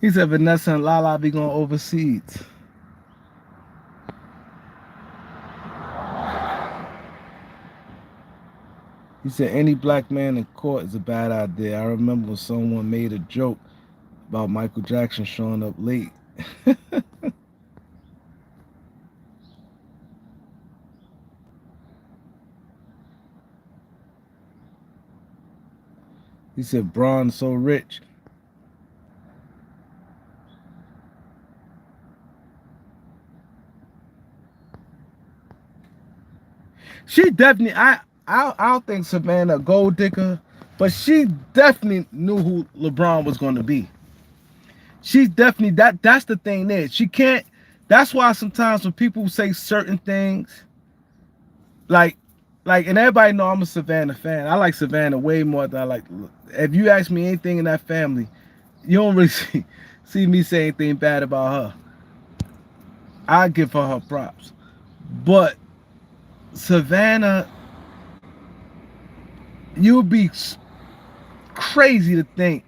He said Vanessa and Lala be going overseas. He said any black man in court is a bad idea. I remember when someone made a joke about Michael Jackson showing up late. He said Bron's so rich. She definitely, I don't think Savannah a gold digger, but she definitely knew who LeBron was going to be. She definitely, that's the thing there. She can't, that's why sometimes when people say certain things, like, and everybody know I'm a Savannah fan. I like Savannah way more than I like, if you ask me anything in that family, you don't really see me say anything bad about her. I give her props. But Savannah, you would be crazy to think.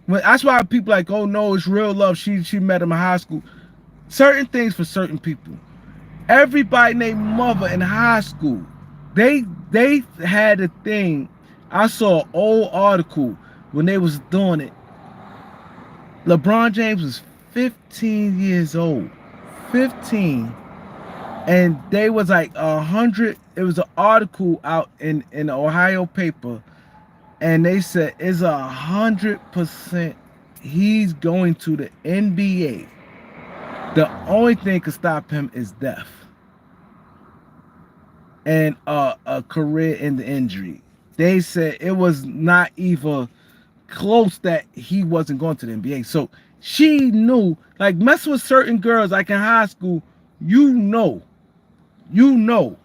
That's why people like, oh no, it's real love. She met him in high school. Certain things for certain people. Everybody named mother in high school, they had a thing. I saw an old article when they was doing it. LeBron James was 15 years old. 15. And they was like 100. It was an article out in the Ohio paper, and they said it's 100% he's going to the NBA. The only thing could stop him is death and a career in the injury. They said it was not even close that he wasn't going to the NBA. So she knew, like messing with certain girls, like in high school, you know, you know,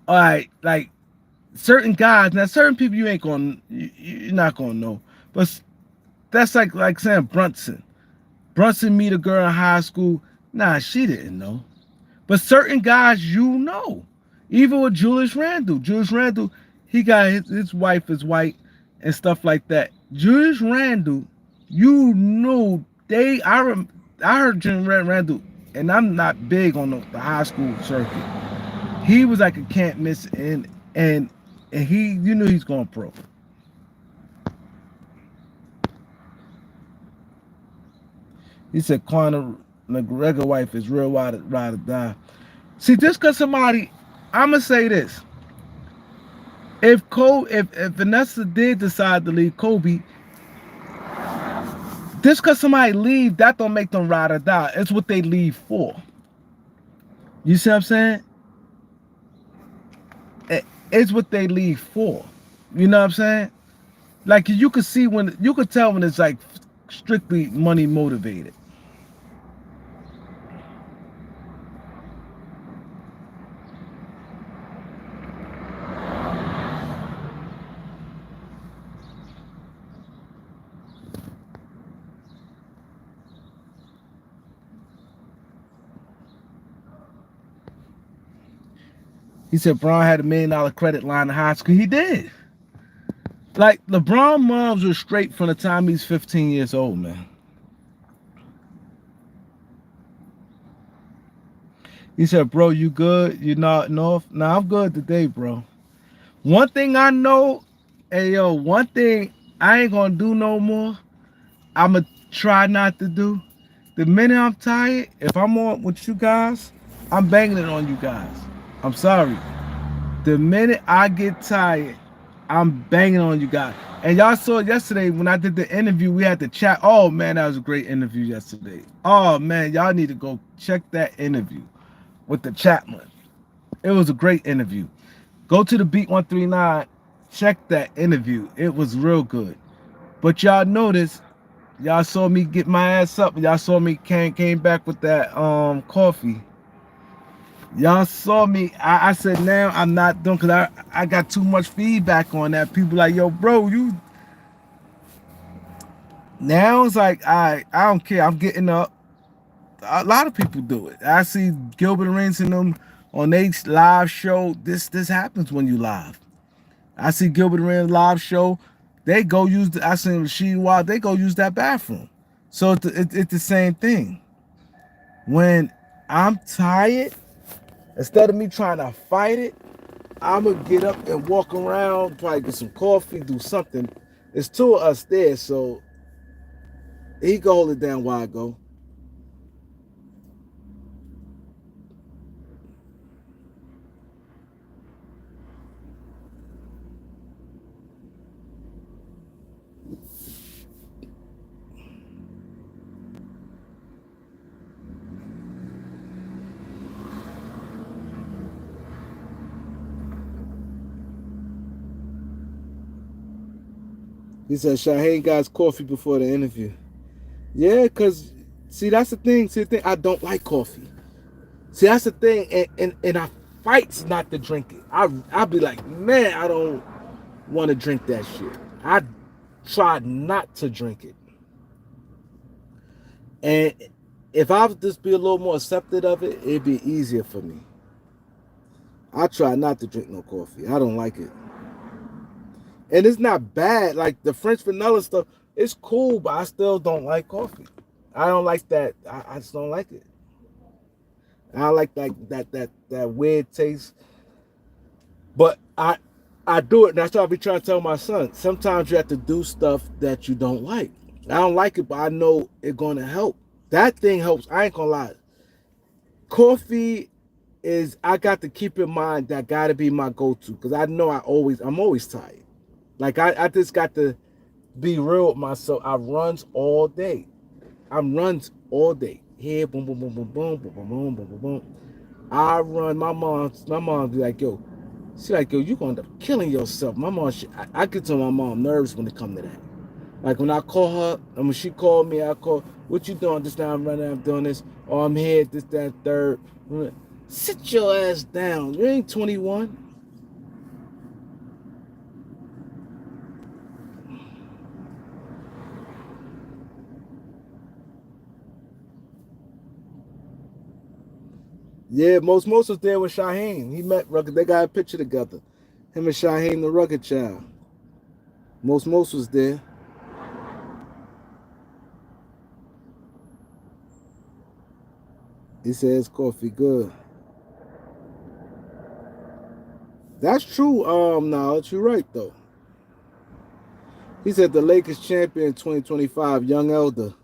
all right, like certain guys. Now, certain people you ain't gonna, you're not gonna know. But that's like saying Brunson. Brunson meet a girl in high school. Nah, she didn't know. But certain guys, you know. Even with Julius Randle. Julius Randle, he got his wife is white and stuff like that. Julius Randle, you knew I heard Julius Randle, and I'm not big on the high school circuit. He was like a can't miss, and he, you knew he's going pro. He said Conor McGregor wife is real ride or die. See, just cause somebody, I'ma say this. If Vanessa did decide to leave Kobe, just cause somebody leave, that don't make them ride or die. It's what they leave for. You see what I'm saying? It's what they leave for. You know what I'm saying? Like you could see when you could tell when it's like strictly money motivated. He said Bron had $1 million credit line in high school. He did. Like LeBron moms were straight from the time he's 15 years old, man. He said, bro, you good? You not north? Nah, I'm good today, bro. One thing I know, hey yo, one thing I ain't gonna do no more. I'ma try not to do. The minute I'm tired, if I'm on with you guys, I'm banging it on you guys. I'm sorry. The minute I get tired, I'm banging on you guys. And y'all saw yesterday when I did the interview, we had to chat. Oh man, that was a great interview yesterday. Oh man, y'all need to go check that interview with the Chapman. It was a great interview. Go to the Beat 139, check that interview. It was real good. But y'all notice, y'all saw me get my ass up. Y'all saw me came back with that coffee. Y'all saw me. I said now I'm not doing because I got too much feedback on that. People like, yo, bro, you now it's like I don't care. I'm getting up. A lot of people do it. I see Gilbert Arenas and them on their live show. This happens when you live. I see Gilbert Arenas live show. They go use I see Rasheed Wild. They go use that bathroom. So it's the same thing. When I'm tired, instead of me trying to fight it, I'm gonna get up and walk around, probably get some coffee, do something. It's two of us there, so he can hold it down while I go. He said Shaheen got his coffee before the interview. Yeah, cause see that's the thing. See the thing, I don't like coffee. See that's the thing, and I fights not to drink it. I be like, man, I don't want to drink that shit. I try not to drink it. And if I would just be a little more accepted of it, it'd be easier for me. I try not to drink no coffee. I don't like it. And it's not bad. Like the French vanilla stuff, it's cool, but I still don't like coffee. I don't like that. I just don't like it. I like that weird taste. But I do it, and that's what I be trying to tell my son. Sometimes you have to do stuff that you don't like. I don't like it, but I know it's gonna help. That thing helps. I ain't gonna lie. Coffee is I got to keep in mind that gotta be my go-to because I know I'm always tired. Like I just got to be real with myself. I runs all day. I'm runs all day. Here, boom, boom, boom, boom, boom, boom, boom, boom, boom, boom, boom. I run. My mom be like, yo, she like, yo, you gonna end up killing yourself. My mom, I get to my mom nervous when it come to that. Like when I call her, and when she called me, I call, what you doing this time? I'm running, I'm doing this. Oh, I'm here, this, that, third. Sit your ass down. You ain't 21. Yeah, most was there with Shaheen. He met Rugged. They got a picture together. Him and Shaheen, the Rugged child. Most was there. He says coffee good. That's true, knowledge. You're right though. He said the Lakers champion 2025, young elder.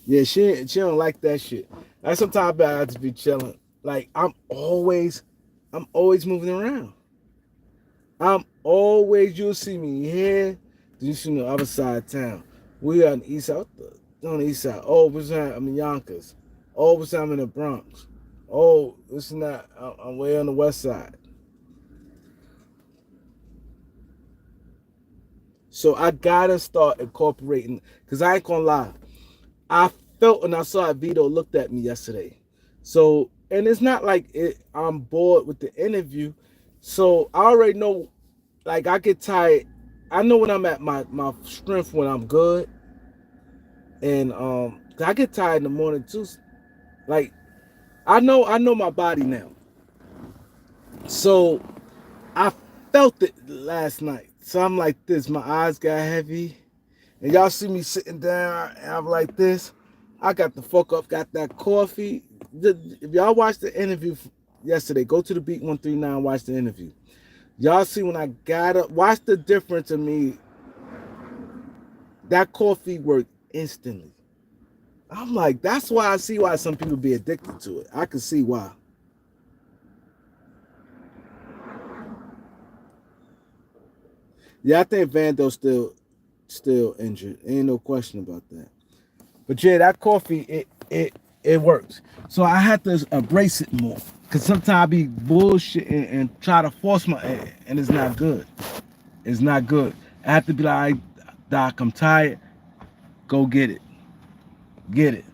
Yeah, she don't like that shit. Like sometimes I have to be chilling. Like I'm always moving around. You'll see me here, you see me on the other side of town. We are on the east side, on the east side. Oh, I'm in Yonkers. Oh, I'm in the Bronx. Oh, this is not, I'm way on the west side. So I gotta start incorporating, because I ain't gonna lie. I felt when I saw it, Vito looked at me yesterday. So, and it's not like I'm bored with the interview. So I already know, like I get tired. I know when I'm at my strength when I'm good. And I get tired in the morning too. Like I know my body now. So I felt it last night. So I'm like this. My eyes got heavy. And y'all see me sitting down and I'm like this. I got the fuck up, got that coffee. If y'all watched the interview yesterday, go to the Beat 139, watch the interview. Y'all see when I got up, watch the difference in me. That coffee worked instantly. I'm like, that's why I see why some people be addicted to it. I can see why. Yeah, I think Vando's still injured. Ain't no question about that. But yeah, that coffee it works. So I had to embrace it more. Cause sometimes I be bullshitting and try to force my and it's not good. It's not good. I have to be like, Doc, I'm tired. Go get it. Get it.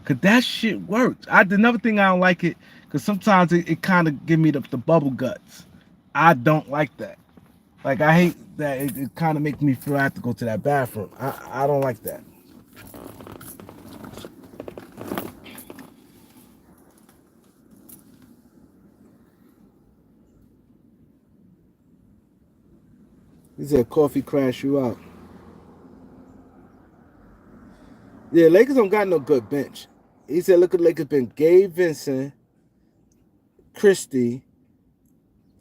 Cause that shit works. Another thing I don't like it, cause sometimes it kind of give me the bubble guts. I don't like that. Like I hate that it kind of makes me feel I have to go to that bathroom. I don't like that. He said coffee crash you out. Yeah, Lakers don't got no good bench. He said look at Lakers bench. Gabe Vincent, Christie,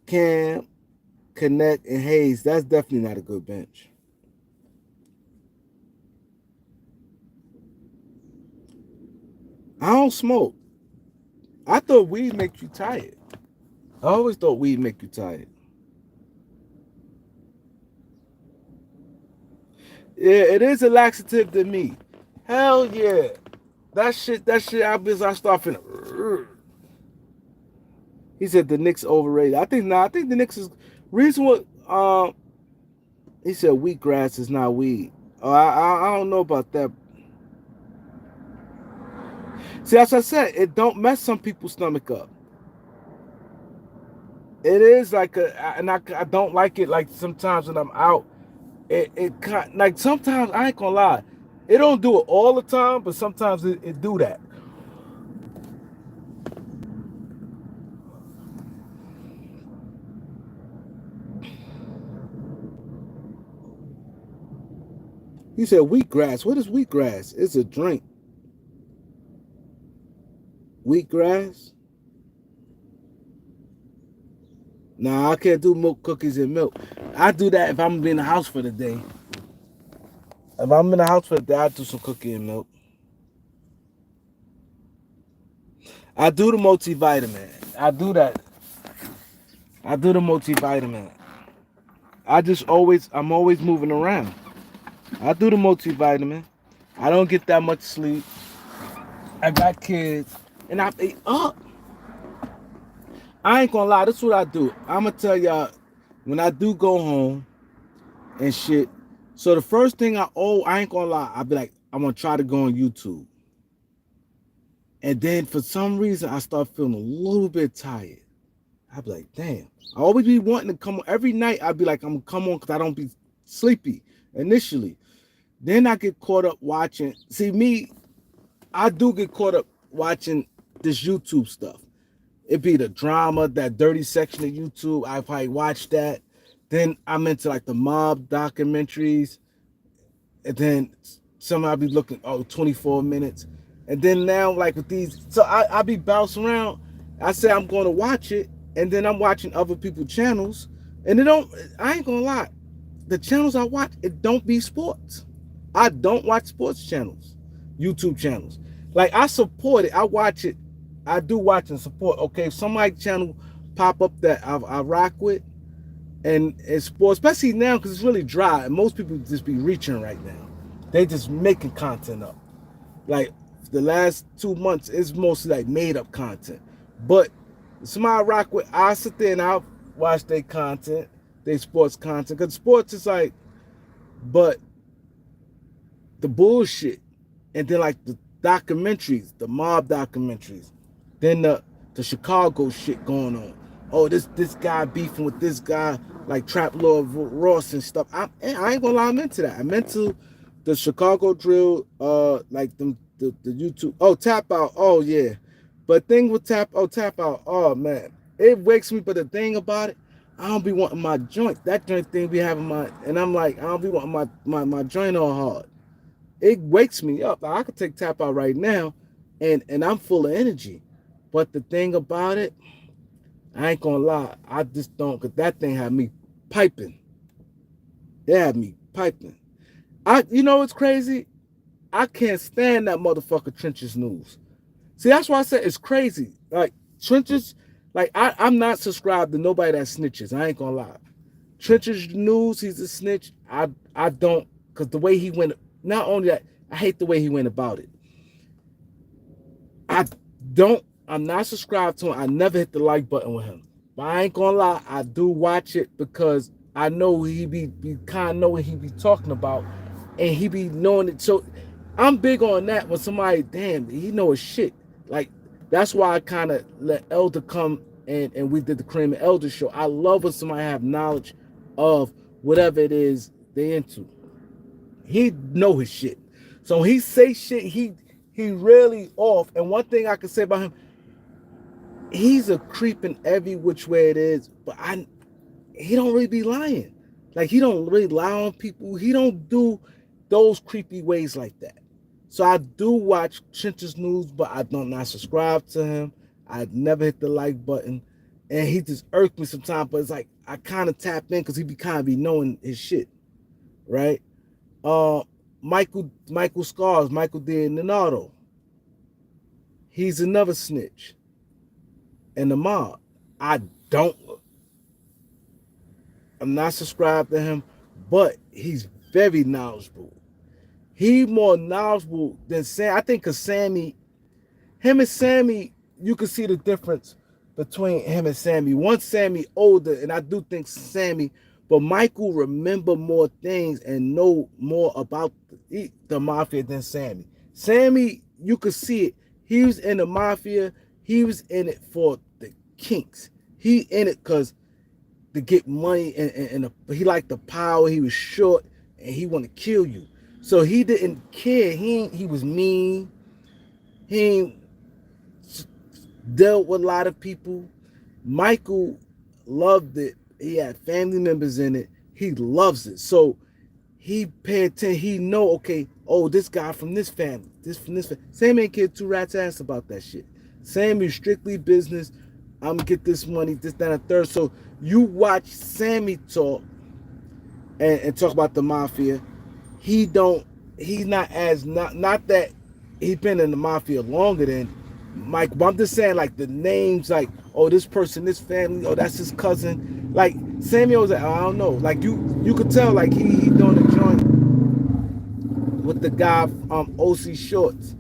Cam, Connect, and Hayes. That's definitely not a good bench. I don't smoke. I thought weed make you tired. I always thought weed make you tired. Yeah, it is a laxative to me. Hell yeah. That shit, I start feeling. He said the Knicks overrated. I think the Knicks is reason what he said wheatgrass is not weed. Oh, I don't know about that. See, as I said, it don't mess some people's stomach up. It is like and I don't like it. Like sometimes when I'm out, like sometimes I ain't gonna lie, it don't do it all the time, but sometimes it do that. He said wheatgrass. What is wheatgrass? It's a drink. Wheatgrass? Nah, I can't do milk cookies and milk. I do that if I'm in the house for the day. If I'm in the house for the day, I do some cookie and milk. I do the multivitamin. I do that. I do the multivitamin. I'm always moving around. I do the multivitamin. I don't get that much sleep. I got kids, and I eat up. I ain't gonna lie, that's what I do. I'm gonna tell y'all when I do go home and shit. So the first thing I ain't gonna lie, I'll be like, I'm gonna try to go on YouTube. And then for some reason I start feeling a little bit tired. I'll be like, damn. I always be wanting to come on every night. I'd be like, I'm gonna come on because I don't be sleepy initially. Then I get caught up watching. See me, I do get caught up watching this YouTube stuff. It be the drama, that dirty section of YouTube. I probably watch that. Then I'm into like the mob documentaries. And then somehow I be looking, 24 minutes. And then now, like with these, so I be bouncing around. I say I'm going to watch it. And then I'm watching other people's channels. And I ain't gonna lie. The channels I watch, it don't be sports. I don't watch sports channels, YouTube channels. Like I support it. I watch it. I do watch and support. Okay, if somebody channel pop up that I rock with, and it's sports, especially now because it's really dry, and most people just be reaching right now. They just making content up. Like the last 2 months, it's mostly like made up content. But somebody I rock with, I sit there and I'll watch their content, their sports content. Because sports is like, but the bullshit, and then like the documentaries, the mob documentaries, then the Chicago shit going on. Oh, this guy beefing with this guy, like Trap Lord Ross and stuff. I ain't gonna lie, I'm into that. I'm into the Chicago drill, like the YouTube. Oh, tap out. Oh yeah, but thing with tap out. Oh man, it wakes me. But the thing about it, I don't be wanting my joint. That joint thing be having my, and I'm like, I don't be wanting my joint all hard. It wakes me up. Like, I could take tap out right now, and I'm full of energy. But the thing about it, I ain't gonna lie, I just don't. Cause that thing had me piping. It had me piping. You know what's crazy? I can't stand that motherfucker Trenches News. See, that's why I said it's crazy. Like Trenches, like I'm not subscribed to nobody that snitches. I ain't gonna lie. Trenches News, he's a snitch. I don't, cause the way he went. Not only that, I hate the way he went about it. I don't. I'm not subscribed to him. I never hit the like button with him. But I ain't gonna lie, I do watch it because I know he be kind of know what he be talking about, and he be knowing it. So I'm big on that. When somebody, damn, he know his shit. Like that's why I kind of let Elder come and we did the Cream and Elder show. I love when somebody have knowledge of whatever it is they into. He know his shit. So when he say shit, he really off. And one thing I can say about him, he's a creep in every which way it is. But he don't really be lying. Like he don't really lie on people. He don't do those creepy ways like that. So I do watch Trenches News, but I don't not subscribe to him. I never hit the like button. And he just irked me sometimes, but it's like I kind of tap in because he be kind of be knowing his shit. Right? Michael Scars, Michael D'Inardo. He's another snitch. And the mob. I'm not subscribed to him, but he's very knowledgeable. He more knowledgeable than Sam. I think because him and Sammy, you can see the difference between him and Sammy. One Sammy older, and I do think Sammy, but Michael remember more things and know more about the mafia than Sammy. Sammy, you could see it. He was in the mafia. He was in it for the kinks. He in it because to get money and he liked the power. He was short and he want to kill you. So he didn't care. He was mean. He dealt with a lot of people. Michael loved it. He had family members in it. He loves it. So he paid attention. He know, okay, oh, this guy from this family, this from this family. Sam ain't care two rats ass about that shit. Sam is strictly business. I'm gonna get this money, this, that, and third. So you watch Sammy talk and talk about the mafia. He's not as not that he's been in the mafia longer than Mike. But I'm just saying, like the names, like, oh, this person, this family, oh, that's his cousin. Like Samuel was like, I don't know. Like you could tell, like he doing a joint with the guy OC Shorts,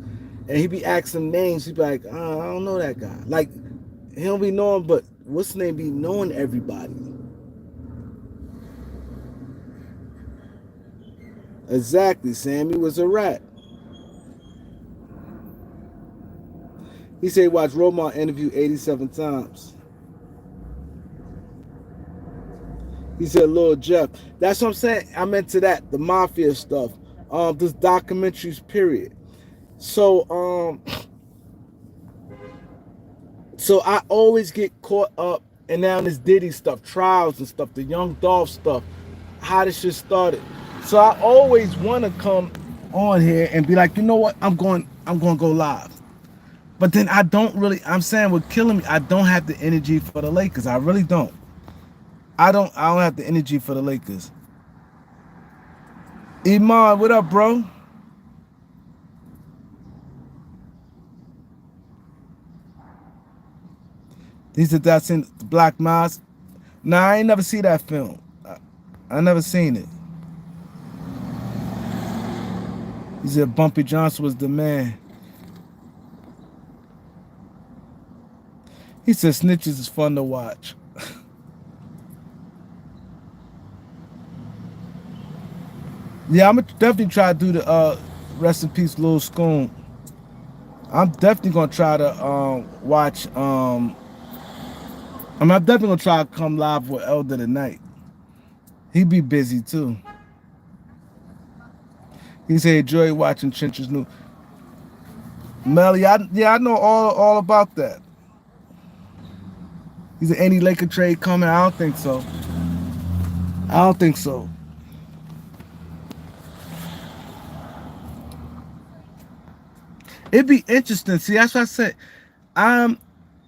and he be asking names. He be like, I don't know that guy. Like he don't be knowing, but what's his name be knowing everybody. Exactly, Sammy was a rat. He said he watched Romar interview 87 times. He said, Lord Jeff. That's what I'm saying. I'm into that, the mafia stuff. This documentaries, period. So I always get caught up in now this Diddy stuff, trials and stuff, the Young Dolph stuff, how this shit started. So I always want to come on here and be like, you know what? I'm going to go live. But then I don't really, I'm saying what killing me, I don't have the energy for the Lakers. I really don't. I don't have the energy for the Lakers. Iman, what up, bro? These are that's in Black Mass. Nah, I ain't never see that film. I never seen it. He said Bumpy Johnson was the man. He said snitches is fun to watch. Yeah, I'm gonna definitely try to do the rest in peace, Lil Scoon. I'm definitely gonna try to watch. I'm definitely gonna try to come live with Elder tonight. He be busy too. He said enjoy watching Chinch's new. Melly, I know all about that. He said any Laker trade coming? I don't think so. I don't think so. It'd be interesting. See, that's what I said. I'm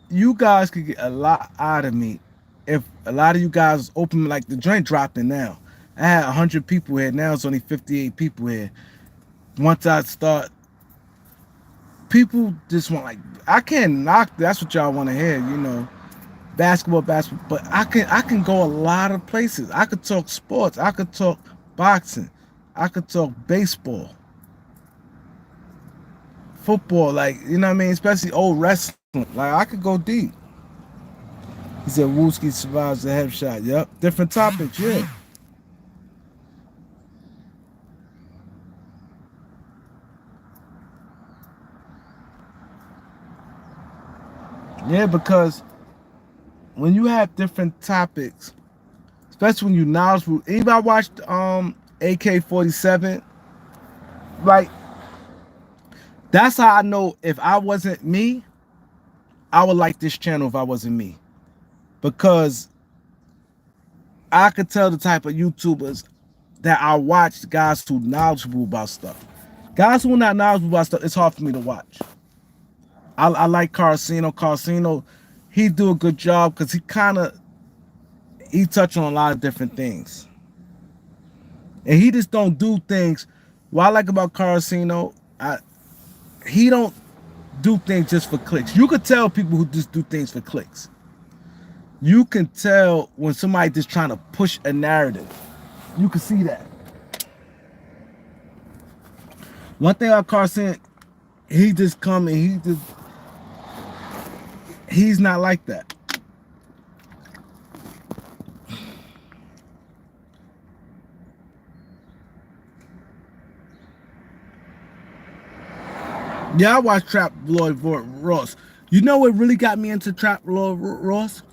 you guys could get a lot out of me if a lot of you guys open like the joint dropping now. I had 100 people here. Now it's only 58 people here. Once I start, people just want like I can't knock. That's what y'all want to hear, basketball. But I can go a lot of places. I could talk sports. I could talk boxing. I could talk baseball, football. Like what I mean, especially old wrestling. Like I could go deep. He said Wooski survives the headshot. Yep. Different topics, yeah. Yeah, because when you have different topics, especially when you knowledgeable, even I watched AK-47, like that's how I know if I wasn't me, I would like this channel if I wasn't me. Because I could tell the type of YouTubers that I watch, guys who knowledgeable about stuff. Guys who are not knowledgeable about stuff, it's hard for me to watch. I like Carcino. He do a good job because he touch on a lot of different things. And he just don't do things. What I like about Carcino, he don't do things just for clicks. You could tell people who just do things for clicks. You can tell when somebody just trying to push a narrative. You can see that. One thing about Carson, he just come and he's not like that. Yeah, I watched Trap Lord Ross. You know what really got me into Trap Lord Ross?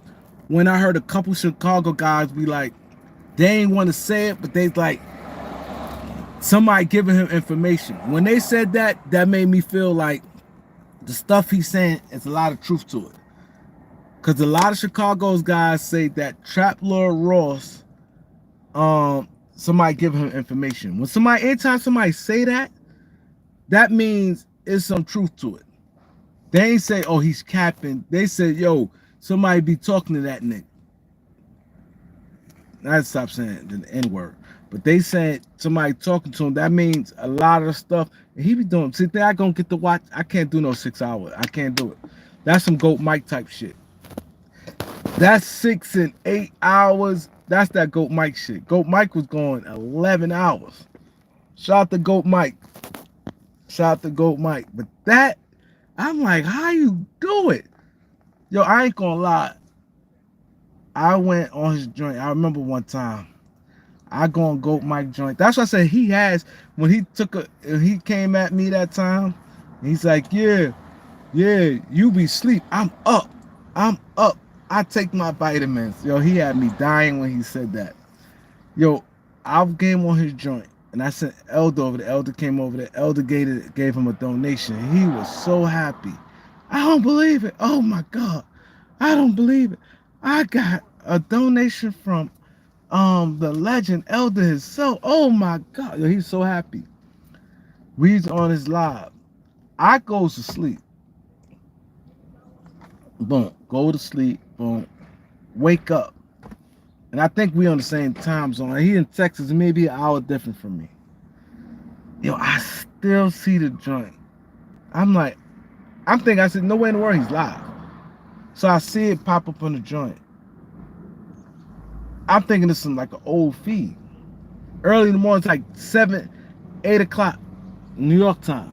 When I heard a couple Chicago guys be like, they ain't want to say it, but they like somebody giving him information. When they said that, that made me feel like the stuff he's saying is a lot of truth to it. Because a lot of Chicago's guys say that Trap Lord Ross, somebody giving him information. Anytime somebody say that, that means it's some truth to it. They ain't say, oh, he's capping. They said, yo, somebody be talking to that nigga. I stop saying the N-word. But they said somebody talking to him. That means a lot of stuff. And he be doing, see, I gonna get to watch. I can't do no 6 hours. I can't do it. That's some Goat Mike type shit. That's 6 and 8 hours. That's that Goat Mike shit. Goat Mike was going 11 hours. Shout out to Goat Mike. Shout out to Goat Mike. But that, I'm like, how you do it? Yo, I ain't gonna lie. I went on his joint. I remember one time. I go on Goat Mike joint. That's what I said when he came at me that time, he's like, yeah, you be sleep. I'm up. I take my vitamins. Yo, he had me dying when he said that. Yo, I came on his joint and I sent Elder over there. Elder came over there. Elder gave him a donation. He was so happy. I don't believe it. Oh my God. I don't believe it. I got a donation from the legend Elder himself. Oh my God. Yo, he's so happy. We's on his live. I goes to sleep. Boom. Go to sleep. Boom. Wake up. And I think we on the same time zone. He in Texas, maybe an hour different from me. Yo, I still see the joint. I'm thinking, I said, no way in the world he's live. So I see it pop up on the joint. I'm thinking this is like an old feed. Early in the morning, it's like 7, 8 o'clock, New York time.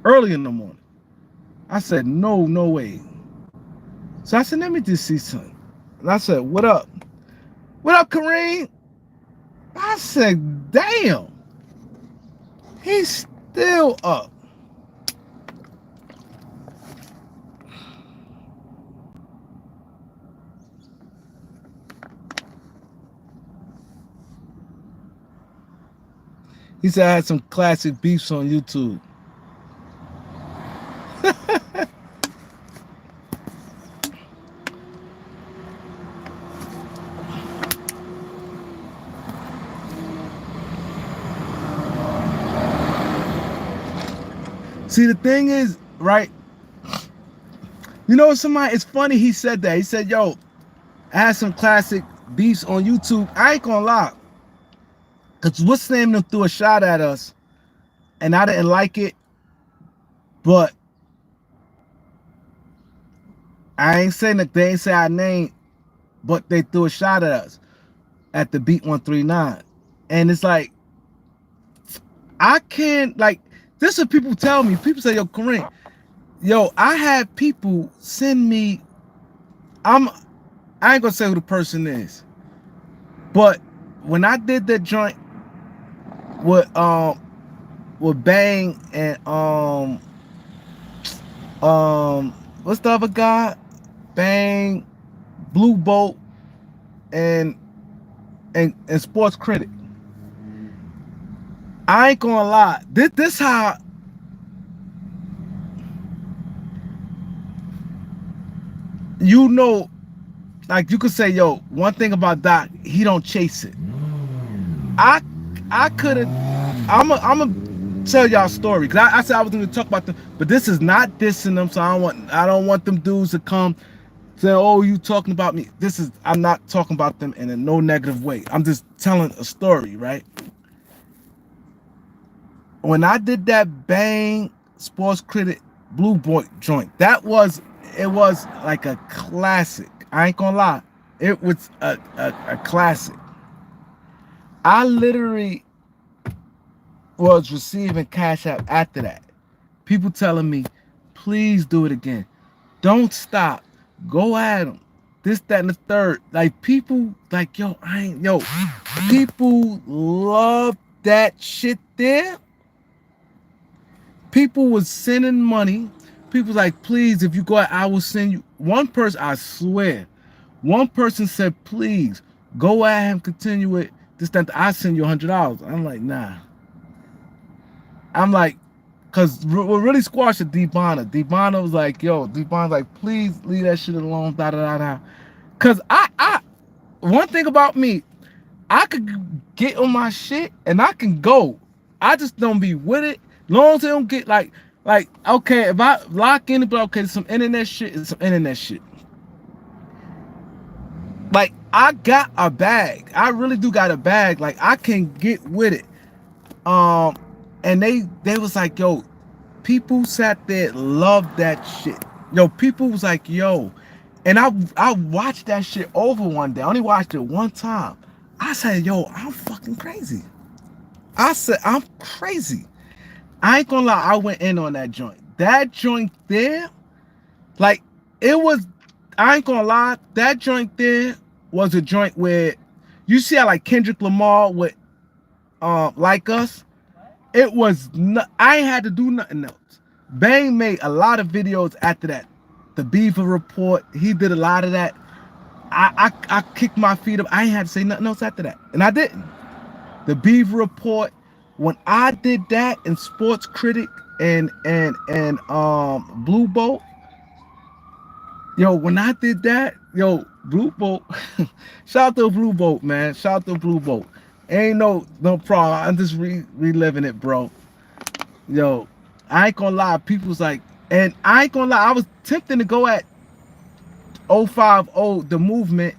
Early in the morning. I said, no way. So I said, let me just see something. And I said, what up? What up, Kareem? I said, damn. He's still up. He said I had some classic beefs on YouTube. See, the thing is, right? You know, somebody, it's funny he said that. He said, yo, I had some classic beefs on YouTube. I ain't gonna lie. Because what's the name them threw a shot at us, and I didn't like it, but I ain't saying that they ain't say our name, but they threw a shot at us at the Beat 139. And it's like, I can't, like, this is what people tell me. People say, yo, Kareem, yo, I had people send me, I ain't gonna say who the person is, but when I did that joint with Bang and what's the other guy? Bang, Blue Bolt, and Sports Critic. I ain't gonna lie. This how you know, like you could say, yo, one thing about Doc, he don't chase it. I could have. I'm tell y'all a story, because I said I was going to talk about them, but this is not dissing them, so I don't want them dudes to come say, oh, you talking about me. I'm not talking about them in a no negative way. I'm just telling a story, right? When I did that Bang Sports Critic Blue Boy joint, it was like a classic. I ain't gonna lie, it was a classic. I literally was receiving Cash App after that. People telling me, please do it again. Don't stop. Go at them. This, that, and the third. Like, people, like, yo, people love that shit there. People was sending money. People like, please, if you go out, I will send you. One person, I swear, one person said, please, go at him, continue it. This, that, I send you $100. I'm like, nah. I'm like, because what really squashed it, D-Bonner. D-Bonner was like, yo, D-Bonner's like, please leave that shit alone, da-da-da-da. Because one thing about me, I could get on my shit and I can go. I just don't be with it. Long as they don't get like, okay, if I lock in, but okay, some internet shit is some internet shit. Like, I got a bag. I really do got a bag. Like, I can get with it. And they was like, yo, people sat there, loved that shit. Yo, people was like, yo, and I watched that shit over one day. I only watched it one time. I said, yo, I'm fucking crazy. I said, I'm crazy. I ain't gonna lie, I went in on that joint. That joint there, like, it was, I ain't gonna lie, that joint there was a joint where, you see how like Kendrick Lamar with Like Us? It was, I ain't had to do nothing else. Bang made a lot of videos after that. The Beaver Report, he did a lot of that. I kicked my feet up. I ain't had to say nothing else after that. And I didn't. The Beaver Report, when I did that in Sports Critic and Blue Bolt, yo, when I did that, yo, Blue Bolt, shout out to Blue Bolt, man. Shout out to Blue Bolt. Ain't no problem. I'm just reliving it, bro. Yo, I ain't gonna lie. People's like, and I ain't gonna lie, I was tempting to go at 050, the movement,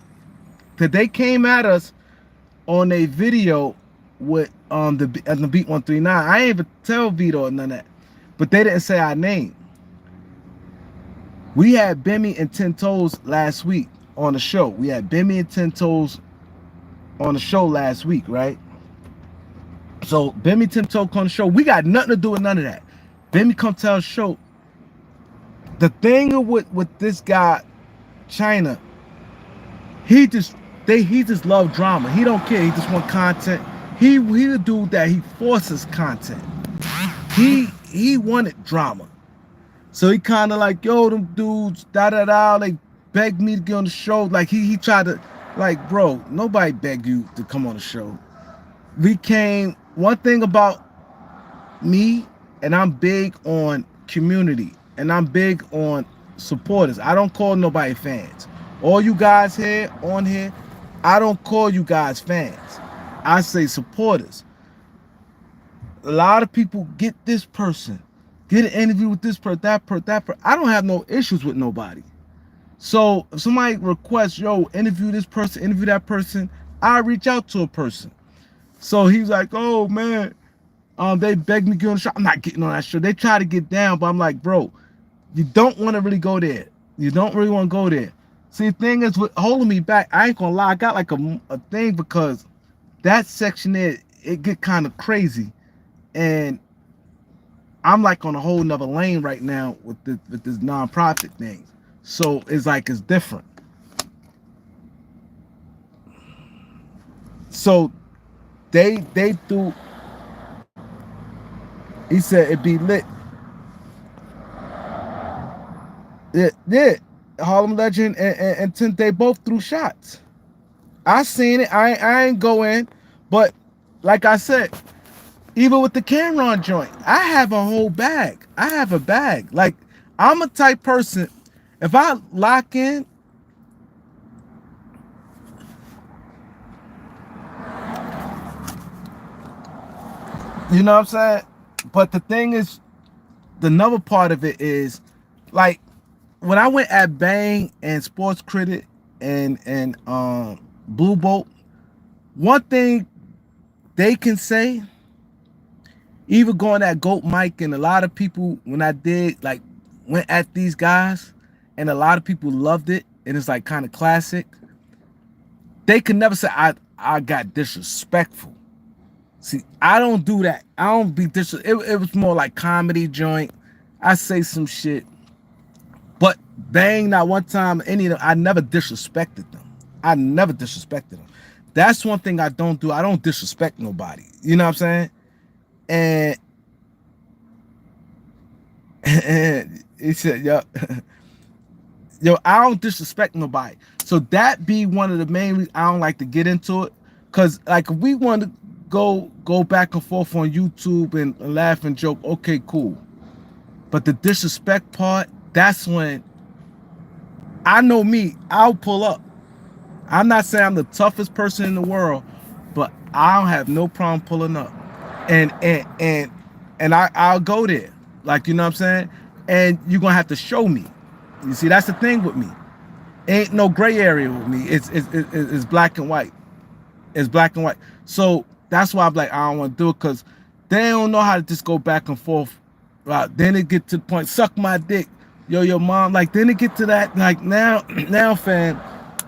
because they came at us on a video with the Beat 139. I ain't even tell Vito or none of that, but they didn't say our name. We had Bimmy and 10 Toes last week on the show. We had Bimmy and 10 Toes on the show last week, right? So Bimmy 10 Toes on the show. We got nothing to do with none of that. Bimmy come tell the show. The thing with this guy, China, he just love drama. He don't care. He just want content. He the dude that he forces content. He wanted drama. So he kind of like, yo, them dudes, da-da-da, they begged me to get on the show. Like, he tried to, like, bro, nobody begged you to come on the show. We came, one thing about me, and I'm big on community, and I'm big on supporters. I don't call nobody fans. All you guys here on here, I don't call you guys fans. I say supporters. A lot of people get this person, get an interview with this person, that person, that person. I don't have no issues with nobody. So if somebody requests, yo, interview this person, interview that person, I reach out to a person. So he's like, oh man, they begged me to get on the show. I'm not getting on that show. They try to get down, but I'm like, bro, you don't want to really go there. You don't really want to go there. See, the thing is, with holding me back, I ain't gonna lie, I got like a thing because that section there, it get kind of crazy, and I'm like on a whole nother lane right now with this nonprofit thing. So it's like it's different. So they do. He said it be lit. Yeah. Harlem Legend and Tint, they both threw shots. I seen it. I ain't go in, but like I said, even with the Cameron joint, I have a whole bag. I have a bag. Like I'm a type person. If I lock in, you know what I'm saying? But the thing is, the another part of it is, like, when I went at Bang and Sports Critic and Blue Bolt, one thing they can say, even going at Goat Mike, and a lot of people, when I did, like, went at these guys, and a lot of people loved it, and it's like kind of classic, they can never say I got disrespectful. See, I don't do that. I don't be disrespectful. It was more like comedy joint. I say some shit. But Bang, not one time, any of them, I never disrespected them. I never disrespected them. That's one thing I don't do. I don't disrespect nobody. You know what I'm saying? And he said, yo, I don't disrespect nobody. So that be one of the main reasons I don't like to get into it. Cause like if we want to go back and forth on YouTube and laugh and joke, okay, cool. But the disrespect part, that's when I know me, I'll pull up. I'm not saying I'm the toughest person in the world, but I don't have no problem pulling up. And I'll go there. Like, you know what I'm saying? And you're gonna have to show me. You see, that's the thing with me. Ain't no gray area with me. It's black and white. It's black and white. So that's why I'm like, I don't want to do it, because they don't know how to just go back and forth. Then it get to the point, suck my dick. Yo, your mom, like, then it get to that, like, now, fam,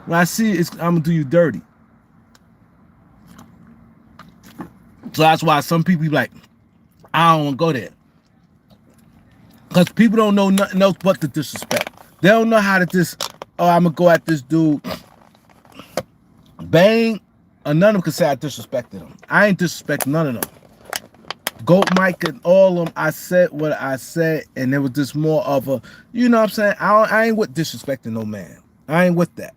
when I see it, I'm gonna do you dirty. So that's why some people be like, I don't want to go there. Because people don't know nothing else but the disrespect. They don't know how to just, oh, I'm going to go at this dude. Bang, none of them can say I disrespected them. I ain't disrespect none of them. Goat Mike and all of them, I said what I said, and it was just more of a, you know what I'm saying? I ain't with disrespecting no man. I ain't with that.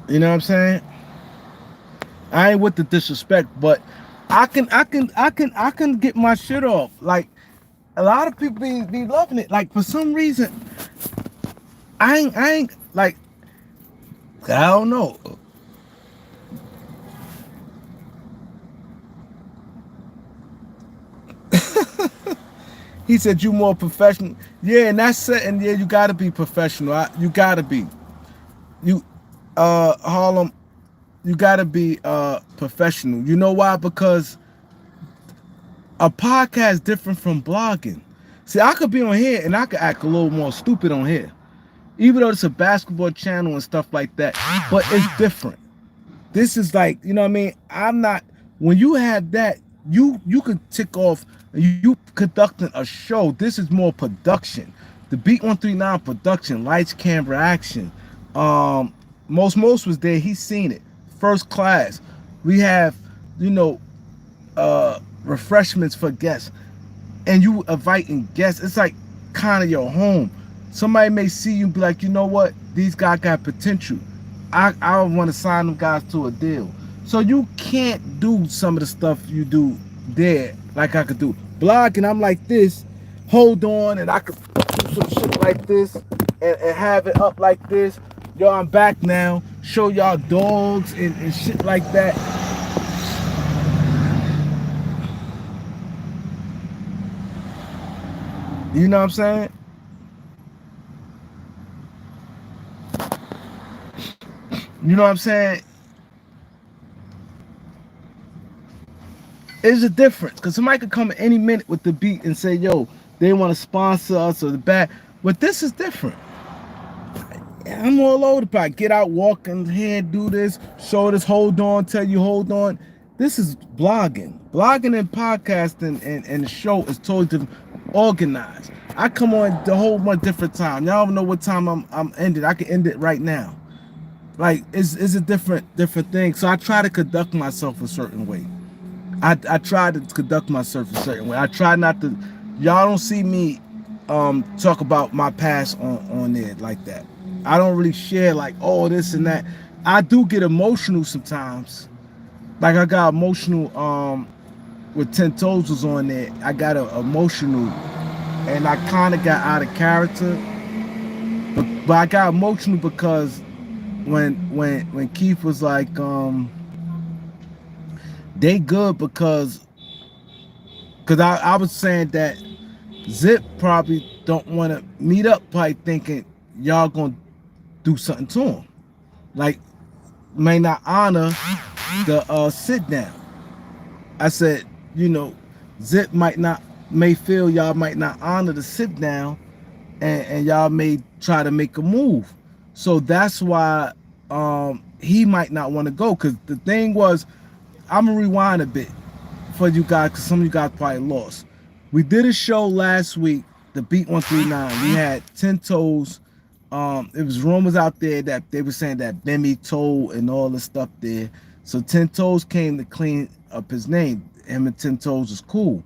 You know what I'm saying? I ain't with the disrespect, but I can get my shit off. Like, a lot of people be loving it. Like, for some reason, I ain't like, I don't know. He said you more professional. Yeah, and that's it. And yeah, you gotta be professional. You gotta be. You Harlem, you gotta be professional. You know why? Because a podcast is different from blogging. See, I could be on here and I could act a little more stupid on here, even though it's a basketball channel and stuff like that. But it's different. This is like, you know what I mean? I'm not, when you have that, you could tick off, you conducting a show. This is more production. The Beat 139 production, lights, camera, action. Most was there, he's seen it. first class. We have, you know, refreshments for guests, and you inviting guests. It's like kind of your home. Somebody may see you and be like, you know what, these guys got potential. I want to sign them guys to a deal. So you can't do some of the stuff you do there like I could do. Blogging, I'm like this, hold on, and I could do some shit like this and have it up like this. Yo, I'm back now. Show y'all dogs and shit like that. You know what I'm saying? You know what I'm saying? It's a difference because somebody could come at any minute with the beat and say, yo, they want to sponsor us or the back. But this is different. I'm all over the place. Get out, walk in here, do this, show this, hold on, tell you hold on. This is blogging. Blogging and podcasting and the show is totally organized. I come on the whole much different time. Y'all don't know what time I'm ended. I can end it right now. Like it's a different thing. So I try to conduct myself a certain way. I try to conduct myself a certain way. I try not to. Y'all don't see me talk about my past on there like that. I don't really share like this and that. I do get emotional sometimes. Like I got emotional with 10 Toes was on there. I got emotional and I kind of got out of character. But I got emotional because when Keith was like they good because I was saying that Zip probably don't want to meet up, probably thinking y'all gonna do something to him, like may not honor the sit down. I said, you know, Zip may feel y'all might not honor the sit down, and y'all may try to make a move. So that's why he might not want to go. Because the thing was, I'm gonna rewind a bit for you guys, because some of you guys probably lost. We did a show last week, the Beat 139. We had 10 Toes. It was rumors out there that they were saying that Bemmy told and all the stuff there. So 10 Toes came to clean up his name. Him and 10 Toes was cool.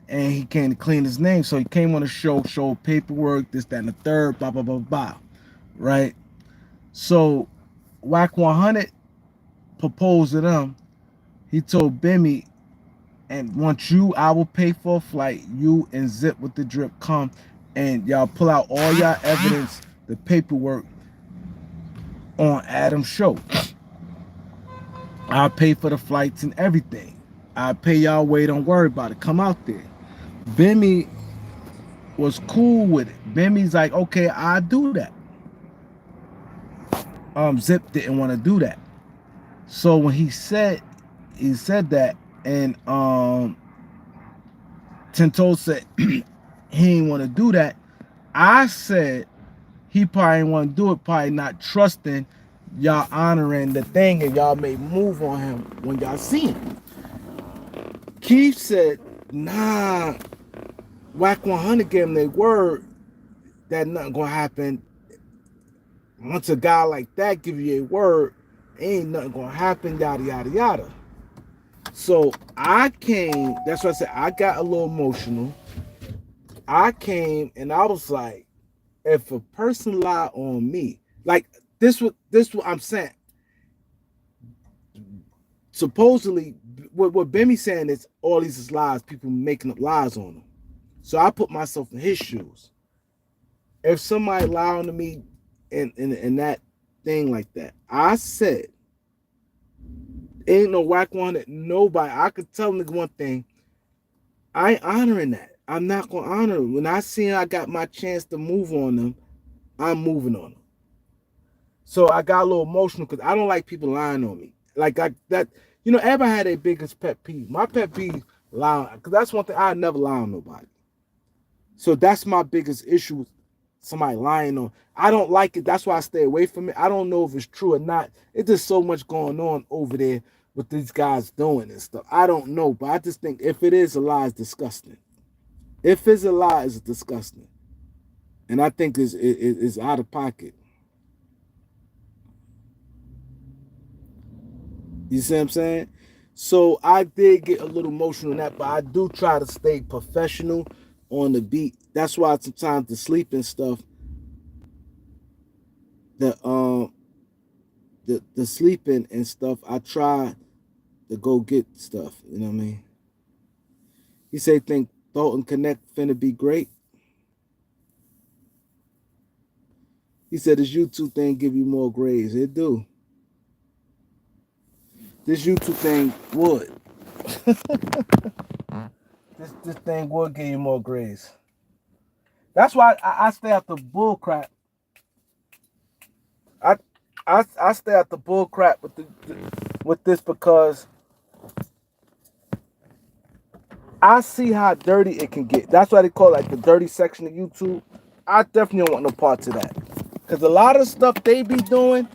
And he came to clean his name. So he came on the show, showed paperwork, this, that, and the third, blah, blah, blah, blah. Right? So Whack 100 proposed to them. He told Bemmy, and once I will pay for a flight. You and Zip with the drip come and y'all pull out all y'all evidence, the paperwork on Adam's show. I'll pay for the flights and everything. I'll pay y'all way, don't worry about it. Come out there. Bemmy was cool with it. Bemmy's like, okay, I'll do that. Zip didn't want to do that. So when he said that, and Tento said he didn't want to do that, I said he probably didn't want to do it, probably not trusting y'all honoring the thing, and y'all may move on him when y'all see him. Keith said, nah, Whack 100 gave him their word that nothing gonna happen. Once a guy like that give you a word, ain't nothing gonna happen, yada yada yada. So I came, that's what I said, I got a little emotional. I came and I was like, if a person lie on me, like this what I'm saying. Supposedly, what Bemmy saying is all these is lies, people making up lies on him. So I put myself in his shoes. If somebody lie on me in that thing like that, I said, ain't no Whack 100, nobody. I could tell nigga one thing, I ain't honoring that. I'm not gonna honor him. When I see I got my chance to move on them, I'm moving on them. So I got a little emotional because I don't like people lying on me. Like that, you know, everybody had their biggest pet peeve. My pet peeve, lying, because that's one thing, I never lie on nobody. So that's my biggest issue, somebody lying on. I don't like it. That's why I stay away from it. I don't know if it's true or not. It's just so much going on over there with these guys doing and stuff. I don't know, but I just think if it is a lie, it's disgusting. If it's a lie, it's disgusting. And I think it's out of pocket. You see what I'm saying? So I did get a little emotional on that, but I do try to stay professional on the beat. That's why sometimes the sleeping stuff, the the sleeping and stuff, I try to go get stuff. You know what I mean? He say think Dalton Connect finna be great. He said this YouTube thing give you more grades. It do. This YouTube thing would. This thing would give you more grades. That's why I stay out the bull crap. I I stay out the bull crap with this because I see how dirty it can get. That's why they call it like the dirty section of YouTube. I definitely don't want no parts of that. Because a lot of stuff they be doing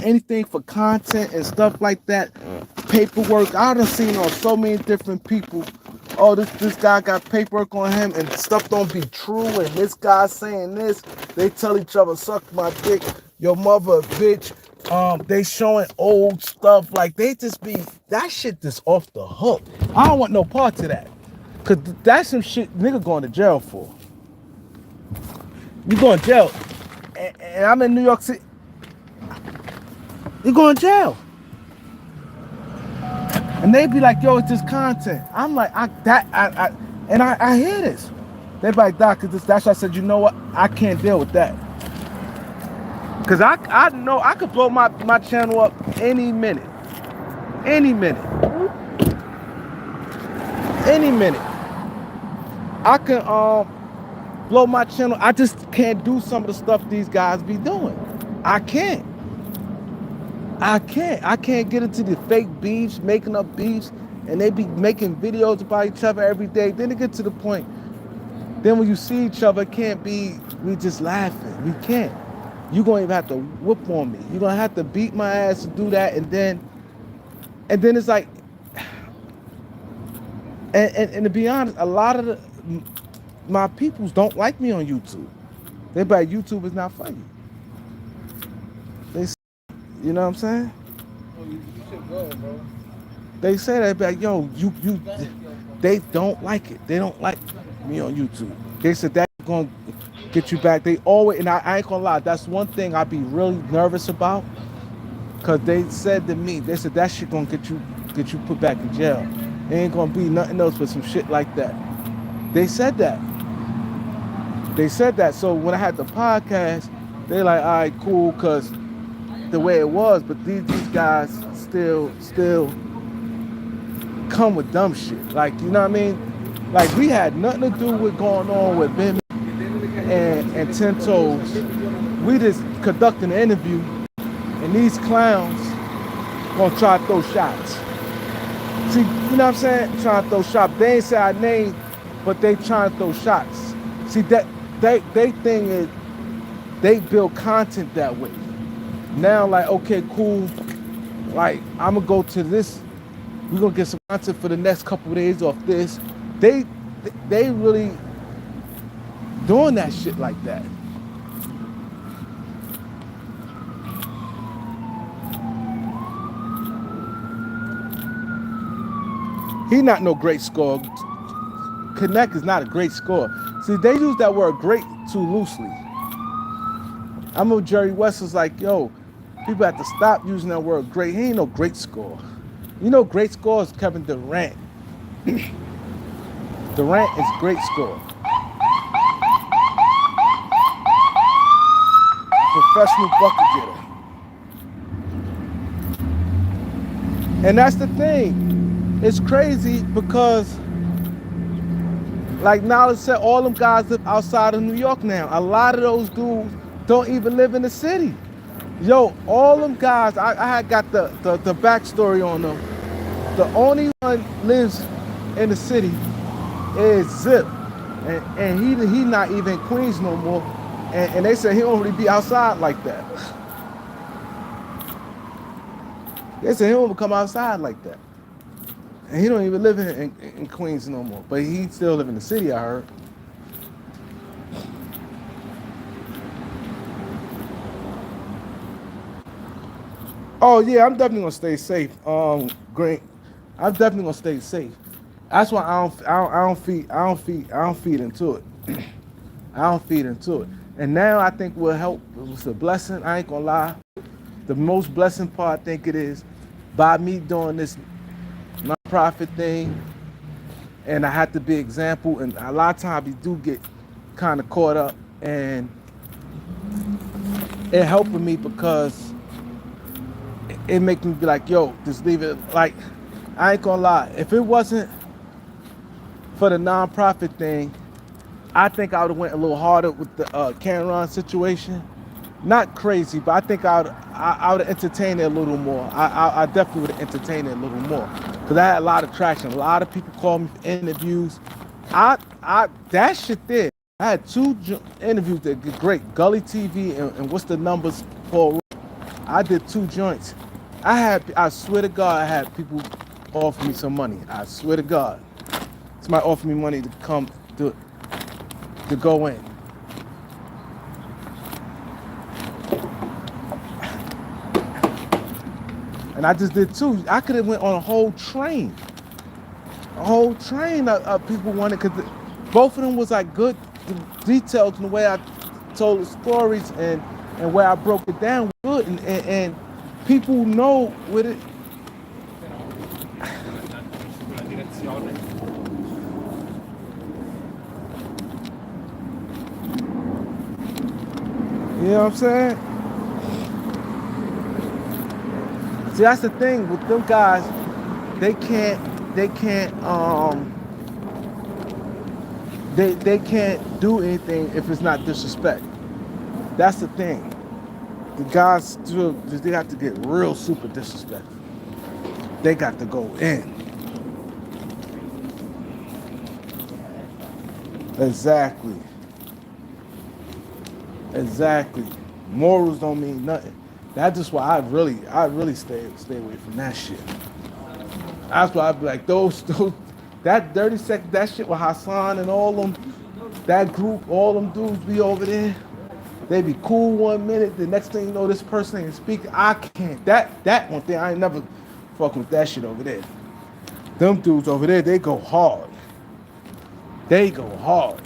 anything for content and stuff like that, paperwork. I done seen on so many different people. Oh, this guy got paperwork on him and stuff don't be true. And this guy saying this, they tell each other, suck my dick, your mother a bitch. They showing old stuff, like they just be, that shit just off the hook. I don't want no part of that. Cause that's some shit nigga going to jail for. You going to jail. And I'm in New York City. You going to jail. And they be like, yo, it's just content. I'm like, I hear this. They be like, Doc, that's why I said, you know what? I can't deal with that. Cause I know I could blow my channel up any minute. Any minute. Any minute. I can blow my channel. I just can't do some of the stuff these guys be doing. I can't. I can't get into the fake beefs, making up beefs, and they be making videos about each other every day. Then it get to the point. Then when you see each other, it can't be we just laughing. We can't. You're gonna even have to whoop on me. You're gonna have to beat my ass to do that, and then it's like, and to be honest, a lot of my peoples don't like me on YouTube. They be like, YouTube is not funny. They, you know what I'm saying? Oh, you should go, bro. They say that, be like, yo, you, they don't like it. They don't like me on YouTube. They said that's gonna get you back. They always, and I ain't gonna lie, that's one thing I be really nervous about. Cause they said to me, they said that shit gonna get you put back in jail. It ain't gonna be nothing else but some shit like that. They said that. They said that. So when I had the podcast, they like, all right, cool, cause the way it was, but these guys still come with dumb shit. Like, you know what I mean? Like, we had nothing to do with going on with Ben and Ten Toes. We just conducting an interview, and these clowns gonna try to throw shots. See, you know what I'm saying? Trying to throw shots. They ain't say our name, but they trying to throw shots. See, that they thing is, they build content that way. Now, like, okay, cool. Like, I'm gonna go to this. We're gonna get some content for the next couple of days off this. They really doing that shit like that. He not no great scorer. Connect is not a great scorer. See, they use that word great too loosely. I remember Jerry West was like, yo, people have to stop using that word great. He ain't no great scorer. You know, great scorer is Kevin Durant. Durant is great scorer. Professional bucket getter. And that's the thing. It's crazy because, like Knowledge said, all them guys live outside of New York now. A lot of those dudes don't even live in the city. Yo, all them guys, I had got the backstory on them. The only one lives in the city is Zip. And he not even in Queens no more. And they said he don't really be outside like that. They said he don't come outside like that. And he don't even live in Queens no more. But he still live in the city, I heard. Oh yeah, I'm definitely gonna stay safe. Great. I'm definitely gonna stay safe. That's why I don't feed into it. I don't feed into it. And now I think will help. It's a blessing. I ain't gonna lie. The most blessing part I think it is by me doing this nonprofit thing, and I have to be example. And a lot of times you do get kind of caught up, and it helping me because it make me be like, yo, just leave it. Like, I ain't gonna lie. If it wasn't for the nonprofit thing, I think I would have went a little harder with the Cameron situation. Not crazy, but I think I would entertain it a little more. I definitely would have entertained it a little more because I had a lot of traction. A lot of people called me for interviews. That shit there. I had two interviews that did great. Gully TV and what's the numbers for? I did 2 joints. I swear to God, I had people offer me some money. I swear to God, somebody offered me money to come to go in. And I just did 2. I could have went on a whole train. A whole train of people wanted, because both of them was like good details in the way I told the stories and where I broke it down good. And people know with it. La direzione. You know what I'm saying? See, that's the thing with them guys. They can't they can't do anything if it's not disrespect. That's the thing. The guys still, they have to get real super disrespectful. They got to go in. Exactly. Exactly. Morals don't mean nothing. That's just why I really stay away from that shit. That's why I be like those that 30 seconds, that shit with Hassan and all them, that group, all them dudes be over there. They be cool 1 minute, the next thing you know, this person ain't speaking. I can't. That one thing, I ain't never fucking with that shit over there. Them dudes over there, they go hard. They go hard.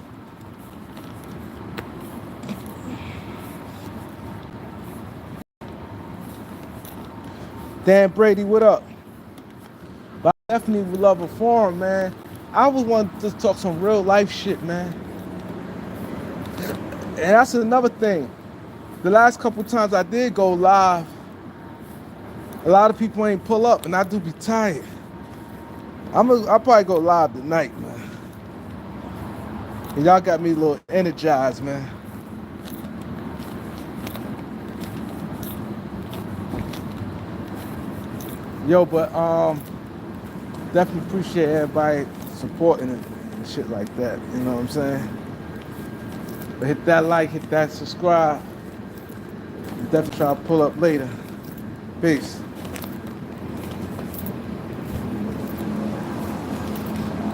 Dan Brady, what up? But I definitely would love a forum, man. I was wanting to talk some real life shit, man. And that's another thing. The last couple times I did go live, a lot of people ain't pull up, and I do be tired. I'll probably go live tonight, man. And y'all got me a little energized, man. Yo, but definitely appreciate everybody supporting it and shit like that. You know what I'm saying? But hit that like, hit that subscribe. Definitely try to pull up later. Peace.